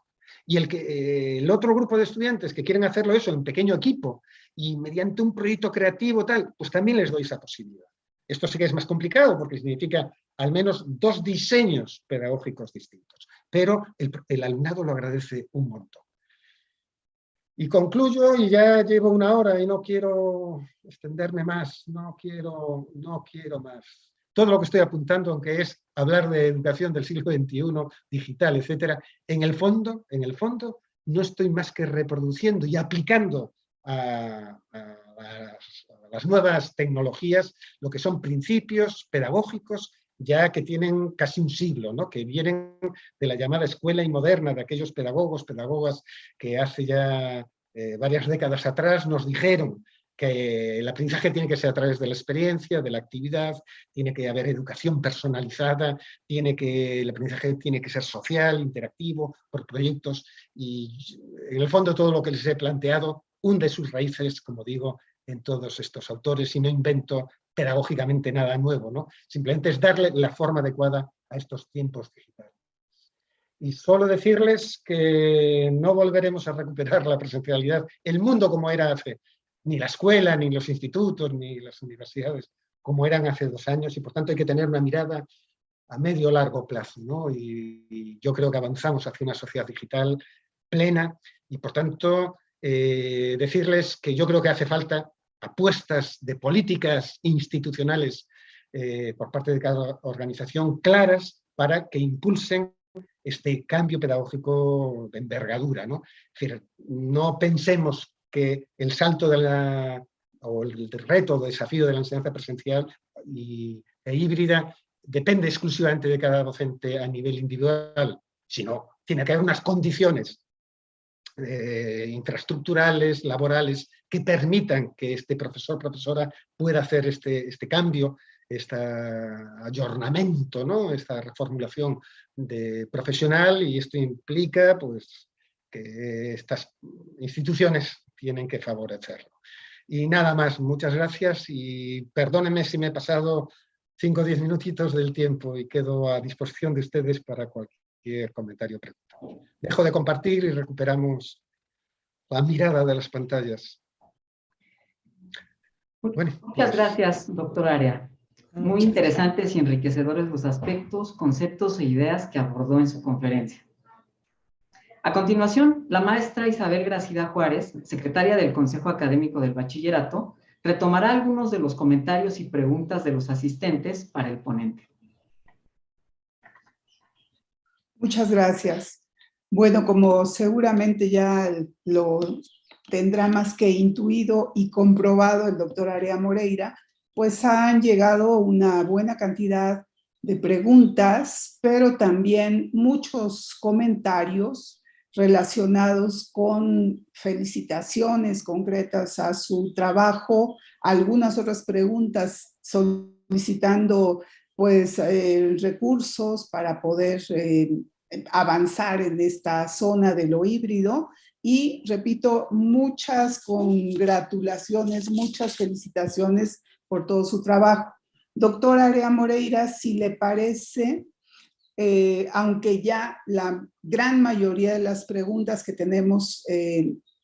Y el otro grupo de estudiantes que quieren hacerlo eso en pequeño equipo y mediante un proyecto creativo tal, pues también les doy esa posibilidad. Esto sí que es más complicado porque significa al menos 2 diseños pedagógicos distintos, pero el alumnado lo agradece un montón. Y concluyo, y ya llevo 1 hora y no quiero extenderme más, no quiero más. Todo lo que estoy apuntando, aunque es hablar de educación del siglo XXI, digital, etcétera, en el fondo, no estoy más que reproduciendo y aplicando a las nuevas tecnologías lo que son principios pedagógicos ya que tienen casi un siglo, ¿no? Que vienen de la llamada escuela y moderna, de aquellos pedagogas que hace ya varias décadas atrás nos dijeron que el aprendizaje tiene que ser a través de la experiencia, de la actividad, tiene que haber educación personalizada, el aprendizaje tiene que ser social, interactivo, por proyectos, y en el fondo todo lo que les he planteado hunde sus raíces, como digo, en todos estos autores, y no invento pedagógicamente nada nuevo, ¿no? Simplemente es darle la forma adecuada a estos tiempos digitales. Y solo decirles que no volveremos a recuperar la presencialidad, el mundo como era hace, ni la escuela, ni los institutos, ni las universidades, como eran hace 2 años, y por tanto hay que tener una mirada a medio o largo plazo, ¿no? Y yo creo que avanzamos hacia una sociedad digital plena, y por tanto decirles que yo creo que hace falta apuestas de políticas institucionales por parte de cada organización claras para que impulsen este cambio pedagógico de envergadura, ¿no? Es decir, no pensemos que el salto o el reto o desafío de la enseñanza presencial e híbrida depende exclusivamente de cada docente a nivel individual, sino tiene que haber unas condiciones infraestructurales, laborales, que permitan que este profesor o profesora pueda hacer este cambio, este ayornamiento, ¿no? Esta reformulación profesional, y esto implica pues, que estas instituciones tienen que favorecerlo. Y nada más, muchas gracias, y perdónenme si me he pasado 5 o 10 minutitos del tiempo, y quedo a disposición de ustedes para cualquier comentario o pregunta. Dejo de compartir y recuperamos la mirada de las pantallas. Bueno, Muchas gracias, doctor Area. Muy interesantes y enriquecedores los aspectos, conceptos e ideas que abordó en su conferencia. A continuación, la maestra Isabel Gracida Juárez, secretaria del Consejo Académico del Bachillerato, retomará algunos de los comentarios y preguntas de los asistentes para el ponente. Muchas gracias. Bueno, como seguramente ya lo tendrá más que intuido y comprobado el doctor Area Moreira, pues han llegado una buena cantidad de preguntas, pero también muchos comentarios relacionados con felicitaciones concretas a su trabajo, algunas otras preguntas solicitando pues recursos para poder avanzar en esta zona de lo híbrido. Y repito, muchas congratulaciones, muchas felicitaciones por todo su trabajo. Doctor Area Moreira, si le parece, aunque ya la gran mayoría de las preguntas que tenemos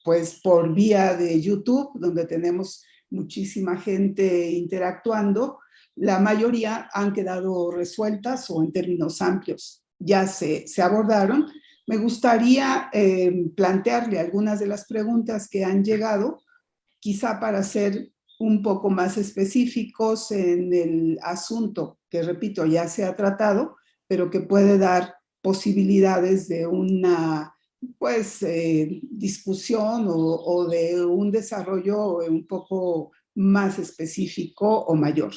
pues por vía de YouTube, donde tenemos muchísima gente interactuando, la mayoría han quedado resueltas o en términos amplios ya se abordaron. Me gustaría plantearle algunas de las preguntas que han llegado, quizá para ser un poco más específicos en el asunto que, repito, ya se ha tratado, pero que puede dar posibilidades de una pues, discusión o de un desarrollo un poco más específico o mayor.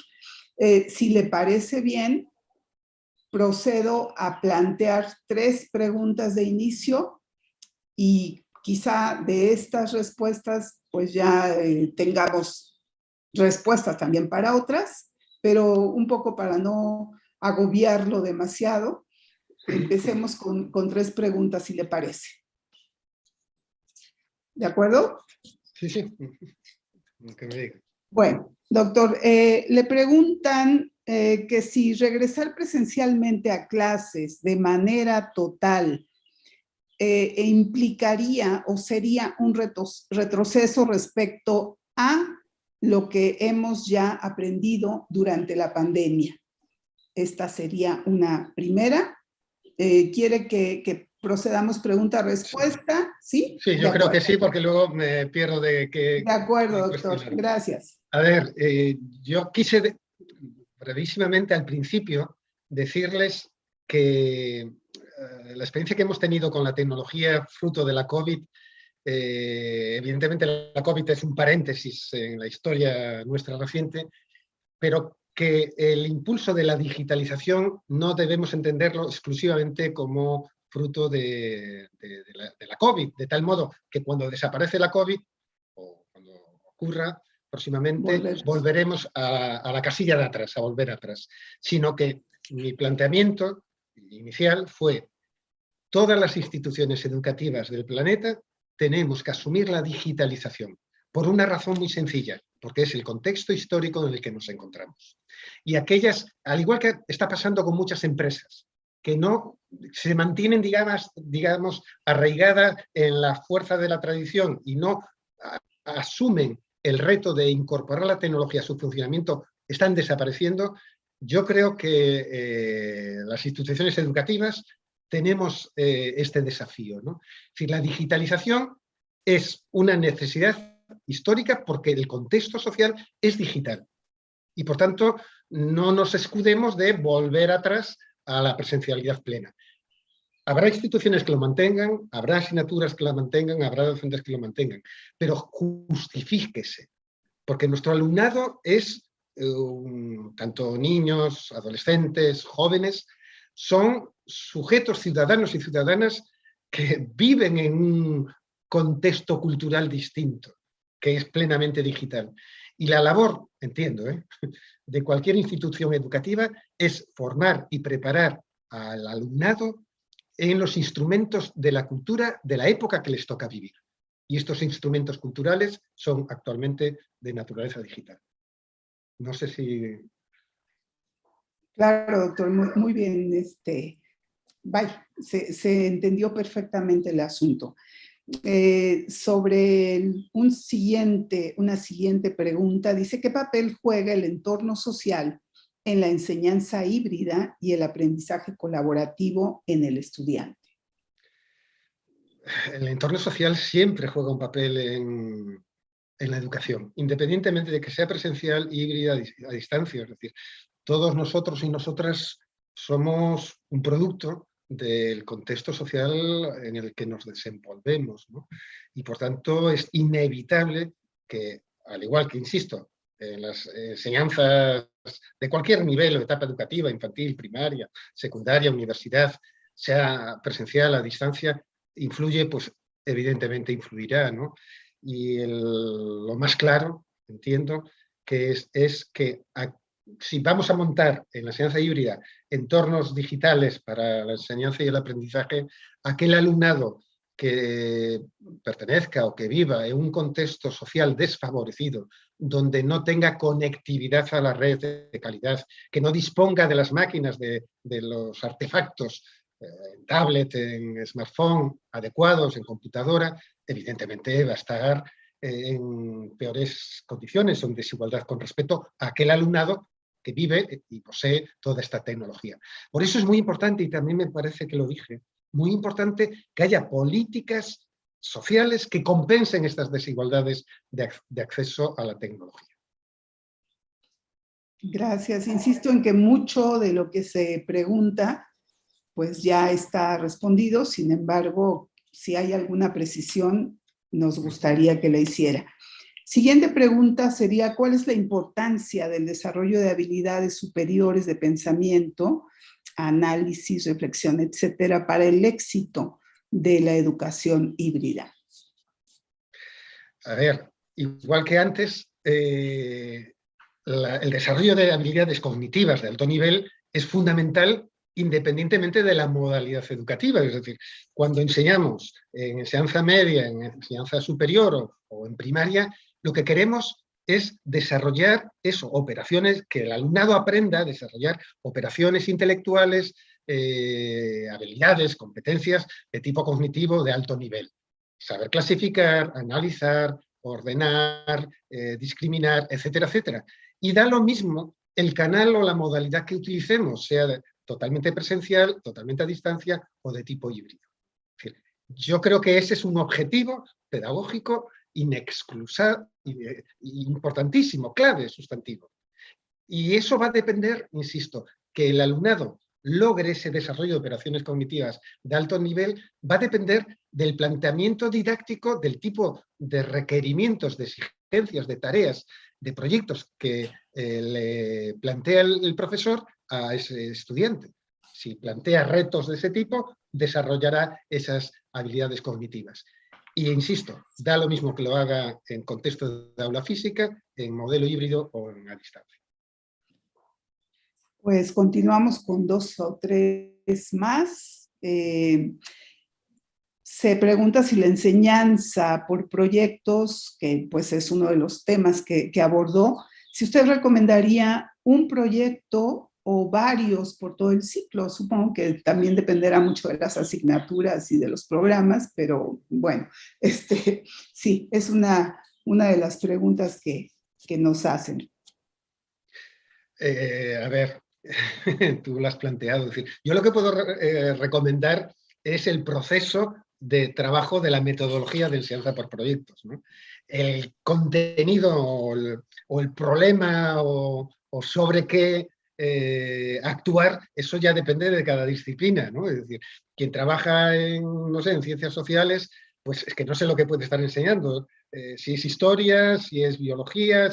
Si le parece bien, procedo a plantear 3 preguntas de inicio y quizá de estas respuestas pues ya tengamos respuestas también para otras, pero un poco para no agobiarlo demasiado, empecemos con 3 preguntas, si le parece. ¿De acuerdo? Sí, sí. Que me diga. Bueno, doctor, le preguntan que si regresar presencialmente a clases de manera total implicaría o sería un retroceso respecto a lo que hemos ya aprendido durante la pandemia. Esta sería una primera. ¿Quiere que procedamos pregunta-respuesta? ¿Sí? Sí, yo creo que sí, porque luego me pierdo de que... De acuerdo, doctor. Gracias. A ver, yo quise brevísimamente al principio decirles que la experiencia que hemos tenido con la tecnología fruto de la COVID, evidentemente la COVID es un paréntesis en la historia nuestra reciente, pero que el impulso de la digitalización no debemos entenderlo exclusivamente como fruto de la COVID, de tal modo que cuando desaparece la COVID, o cuando ocurra, próximamente volveremos a la casilla de atrás, a volver atrás, sino que mi planteamiento inicial fue: todas las instituciones educativas del planeta tenemos que asumir la digitalización, por una razón muy sencilla, porque es el contexto histórico en el que nos encontramos. Y aquellas, al igual que está pasando con muchas empresas, que no se mantienen, digamos, arraigadas en la fuerza de la tradición y no asumen el reto de incorporar la tecnología a su funcionamiento, están desapareciendo. Yo creo que las instituciones educativas tenemos este desafío, ¿no? Es decir, la digitalización es una necesidad histórica porque el contexto social es digital y, por tanto, no nos escudemos de volver atrás a la presencialidad plena. Habrá instituciones que lo mantengan, habrá asignaturas que la mantengan, habrá docentes que lo mantengan, pero justifíquese, porque nuestro alumnado es, tanto niños, adolescentes, jóvenes, son sujetos ciudadanos y ciudadanas que viven en un contexto cultural distinto, que es plenamente digital. Y la labor, entiendo, de cualquier institución educativa es formar y preparar al alumnado en los instrumentos de la cultura de la época que les toca vivir. Y estos instrumentos culturales son actualmente de naturaleza digital. No sé si... Claro, doctor, muy bien. Vaya, se entendió perfectamente el asunto. Sobre una siguiente pregunta, dice: ¿qué papel juega el entorno social en la enseñanza híbrida y el aprendizaje colaborativo en el estudiante? El entorno social siempre juega un papel en la educación, independientemente de que sea presencial, híbrida, a distancia. Es decir, todos nosotros y nosotras somos un producto del contexto social en el que nos desenvolvemos, ¿no? Y por tanto es inevitable que, al igual que, insisto, en las enseñanzas de cualquier nivel o etapa educativa, infantil, primaria, secundaria, universidad, sea presencial, a distancia, influye, pues evidentemente influirá, ¿no? Y lo más claro, entiendo, que es que si vamos a montar en la enseñanza híbrida entornos digitales para la enseñanza y el aprendizaje, aquel alumnado que pertenezca o que viva en un contexto social desfavorecido, donde no tenga conectividad a la red de calidad, que no disponga de las máquinas, de los artefactos, en tablet, en smartphone, adecuados, en computadora, evidentemente va a estar en peores condiciones o en desigualdad con respecto a aquel alumnado que vive y posee toda esta tecnología. Por eso es muy importante, y también me parece que lo dije, muy importante que haya políticas sociales que compensen estas desigualdades de acceso a la tecnología. Gracias. Insisto en que mucho de lo que se pregunta pues ya está respondido. Sin embargo, si hay alguna precisión, nos gustaría que la hiciera. Siguiente pregunta sería: ¿cuál es la importancia del desarrollo de habilidades superiores de pensamiento, análisis, reflexión, etcétera, para el éxito de la educación híbrida? A ver, igual que antes, el desarrollo de habilidades cognitivas de alto nivel es fundamental independientemente de la modalidad educativa. Es decir, cuando enseñamos en enseñanza media, en enseñanza superior o en primaria, lo que queremos es desarrollar eso, operaciones, que el alumnado aprenda a desarrollar operaciones intelectuales, habilidades, competencias de tipo cognitivo de alto nivel. Saber clasificar, analizar, ordenar, discriminar, etcétera, etcétera. Y da lo mismo el canal o la modalidad que utilicemos, sea totalmente presencial, totalmente a distancia o de tipo híbrido. Es decir, yo creo que ese es un objetivo pedagógico inexcusable, importantísimo, clave, sustantivo. Y eso va a depender, insisto, que el alumnado logre ese desarrollo de operaciones cognitivas de alto nivel, va a depender del planteamiento didáctico, del tipo de requerimientos, de exigencias, de tareas, de proyectos que le plantea el profesor a ese estudiante. Si plantea retos de ese tipo, desarrollará esas habilidades cognitivas. Y insisto, da lo mismo que lo haga en contexto de aula física, en modelo híbrido o a distancia. Pues continuamos con 2 o 3 más. Se pregunta si la enseñanza por proyectos, que pues es uno de los temas que abordó, si usted recomendaría un proyecto o varios por todo el ciclo. Supongo que también dependerá mucho de las asignaturas y de los programas, pero bueno, sí, es una de las preguntas que nos hacen. A ver, tú lo has planteado. Es decir, yo lo que puedo recomendar es el proceso de trabajo de la metodología de enseñanza por proyectos, ¿no? El contenido o el problema o sobre qué actuar, eso ya depende de cada disciplina, ¿no? Es decir, quien trabaja en, no sé, en ciencias sociales, pues es que no sé lo que puede estar enseñando. Si es historia, si es biología,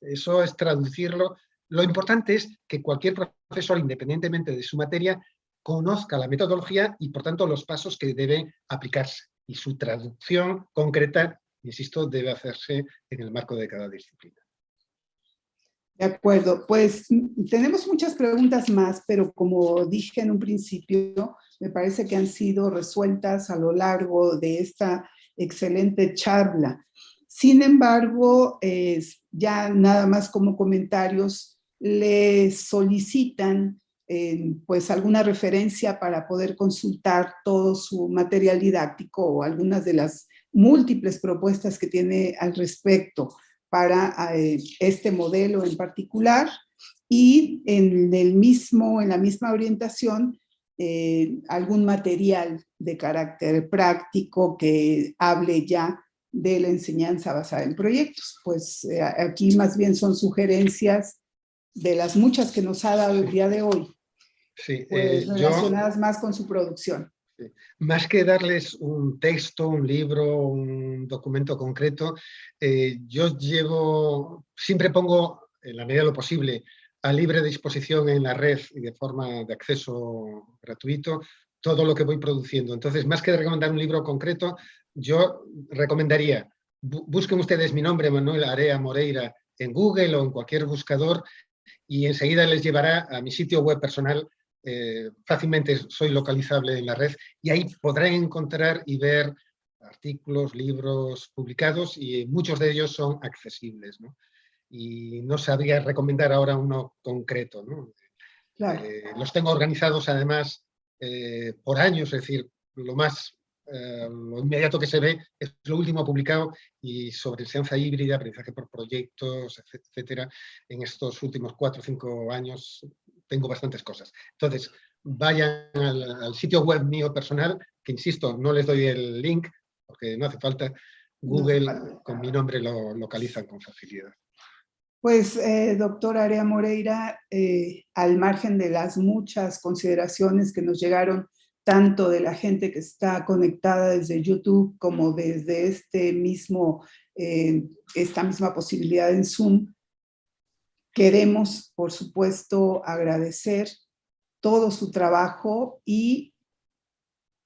eso es traducirlo. Lo importante es que cualquier profesor, independientemente de su materia, conozca la metodología y, por tanto, los pasos que debe aplicarse. Y su traducción concreta, insisto, debe hacerse en el marco de cada disciplina. De acuerdo, pues tenemos muchas preguntas más, pero como dije en un principio, me parece que han sido resueltas a lo largo de esta excelente charla. Sin embargo, ya nada más como comentarios, le solicitan pues alguna referencia para poder consultar todo su material didáctico o algunas de las múltiples propuestas que tiene al respecto para este modelo en particular, y en la misma orientación, algún material de carácter práctico que hable ya de la enseñanza basada en proyectos. Pues aquí más bien son sugerencias de las muchas que nos ha dado el día de hoy, sí, pues relacionadas más con su producción. Más que darles un texto, un libro, un documento concreto, yo siempre pongo, en la medida de lo posible, a libre disposición en la red y de forma de acceso gratuito, todo lo que voy produciendo. Entonces, más que recomendar un libro concreto, yo recomendaría, busquen ustedes mi nombre, Manuel Area Moreira, en Google o en cualquier buscador, y enseguida les llevará a mi sitio web personal. Fácilmente soy localizable en la red y ahí podrán encontrar y ver artículos, libros publicados, y muchos de ellos son accesibles, ¿no? Y no sabría recomendar ahora uno concreto, ¿no? Claro. Los tengo organizados además por años, es decir, lo inmediato que se ve es lo último publicado, y sobre enseñanza híbrida, aprendizaje por proyectos, etcétera, en estos últimos 4 o 5 años tengo bastantes cosas. Entonces, vayan al sitio web mío personal, que insisto, no les doy el link, porque no hace falta. Google con mi nombre lo localizan con facilidad. Pues, doctora Area Moreira, al margen de las muchas consideraciones que nos llegaron, tanto de la gente que está conectada desde YouTube como desde esta misma posibilidad en Zoom, queremos, por supuesto, agradecer todo su trabajo y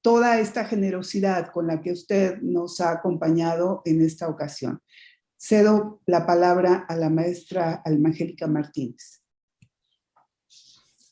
toda esta generosidad con la que usted nos ha acompañado en esta ocasión. Cedo la palabra a la maestra Alma Angélica Martínez.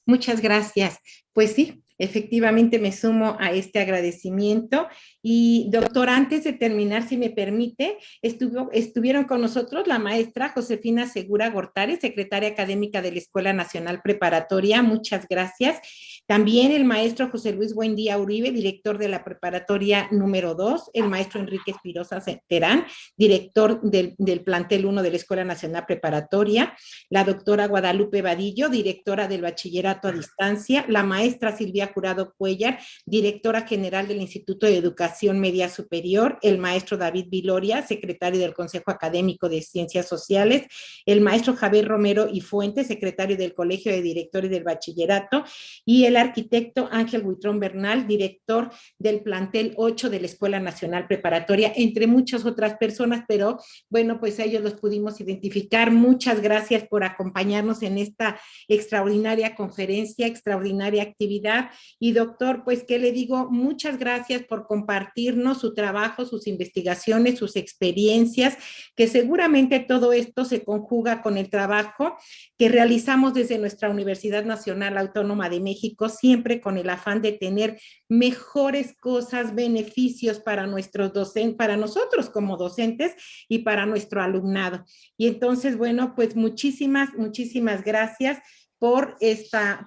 Muchas gracias. Pues sí, efectivamente me sumo a este agradecimiento. Y doctor, antes de terminar, si me permite, estuvieron con nosotros la maestra Josefina Segura Gortari, secretaria académica de la Escuela Nacional Preparatoria. Muchas gracias. También el maestro José Luis Buendía Uribe, director de la preparatoria número 2, el maestro Enrique Espirosa Terán, director del plantel 1 de la Escuela Nacional Preparatoria, la doctora Guadalupe Vadillo, directora del bachillerato a distancia, la maestra Silvia Jurado Cuellar, directora general del Instituto de Educación Media Superior, el maestro David Viloria, secretario del Consejo Académico de Ciencias Sociales, el maestro Javier Romero y Fuentes, secretario del Colegio de Directores del Bachillerato, y el arquitecto Ángel Huitrón Bernal, director del plantel 8 de la Escuela Nacional Preparatoria, entre muchas otras personas, pero bueno, pues a ellos los pudimos identificar. Muchas gracias por acompañarnos en esta extraordinaria conferencia, extraordinaria actividad. Y doctor, pues, ¿qué le digo? Muchas gracias por compartirnos su trabajo, sus investigaciones, sus experiencias, que seguramente todo esto se conjuga con el trabajo que realizamos desde nuestra Universidad Nacional Autónoma de México, siempre con el afán de tener mejores cosas, beneficios para nuestros docentes, para nosotros como docentes y para nuestro alumnado. Y entonces, bueno, pues muchísimas, muchísimas gracias por esta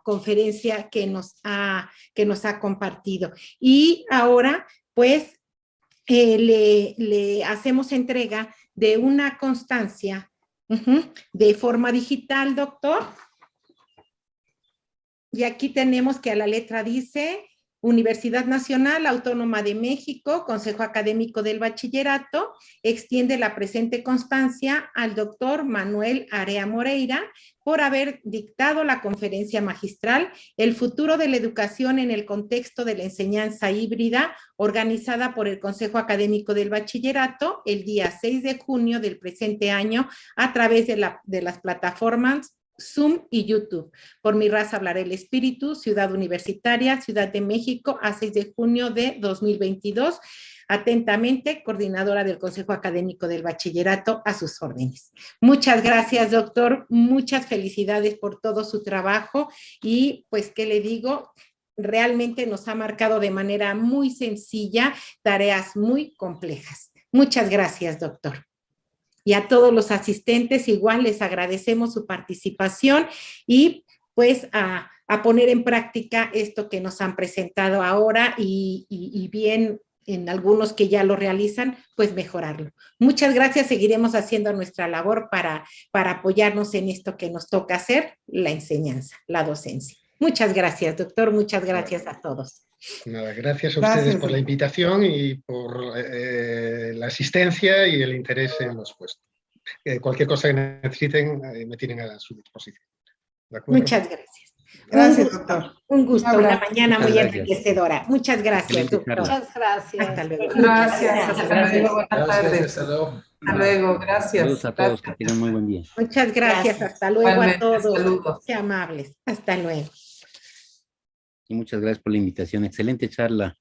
conferencia que nos ha compartido. Y ahora, pues, le hacemos entrega de una constancia de forma digital, doctor. Y aquí tenemos que a la letra dice: Universidad Nacional Autónoma de México, Consejo Académico del Bachillerato, extiende la presente constancia al doctor Manuel Area Moreira por haber dictado la conferencia magistral El futuro de la educación en el contexto de la enseñanza híbrida, organizada por el Consejo Académico del Bachillerato el día 6 de junio del presente año a través de las plataformas Zoom y YouTube. Por mi raza hablaré el espíritu, Ciudad Universitaria, Ciudad de México, a 6 de junio de 2022. Atentamente, coordinadora del Consejo Académico del Bachillerato, a sus órdenes. Muchas gracias, doctor. Muchas felicidades por todo su trabajo y, pues, ¿qué le digo? Realmente nos ha marcado de manera muy sencilla tareas muy complejas. Muchas gracias, doctor. Y a todos los asistentes igual les agradecemos su participación y pues a poner en práctica esto que nos han presentado ahora y bien en algunos que ya lo realizan, pues mejorarlo. Muchas gracias, seguiremos haciendo nuestra labor para apoyarnos en esto que nos toca hacer, la enseñanza, la docencia. Muchas gracias, doctor, muchas gracias a todos. Nada, gracias a ustedes por la invitación y por la asistencia y el interés en los puestos. Cualquier cosa que necesiten, me tienen a su disposición. ¿De acuerdo? Muchas gracias. Gracias, doctor. Un gusto, una mañana muy gracias. enriquecedora. Muchas gracias, doctor. Muchas gracias. Hasta luego. Gracias, hasta luego, buenas tardes. Hasta luego. Hasta luego, gracias. Saludos a todos, que tengan muy buen día. Muchas gracias. Gracias. Hasta luego a Igualmente, todos. saludos. Qué amables. Hasta luego. Y muchas gracias por la invitación. Excelente charla.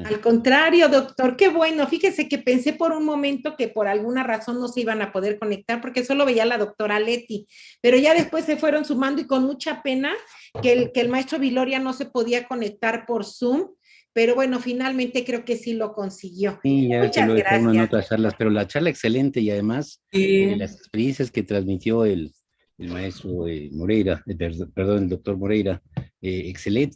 Al contrario, doctor, qué bueno. Fíjese que pensé por un momento que por alguna razón no se iban a poder conectar porque solo veía a la doctora Leti, pero ya después se fueron sumando y con mucha pena que el maestro Viloria no se podía conectar por Zoom, pero bueno, finalmente creo que sí lo consiguió. Sí, ya que Muchas lo dejamos en gracias. otras charlas, pero la charla excelente y además Sí. las experiencias que transmitió el maestro Moreira, perdón, el doctor Moreira, excelente.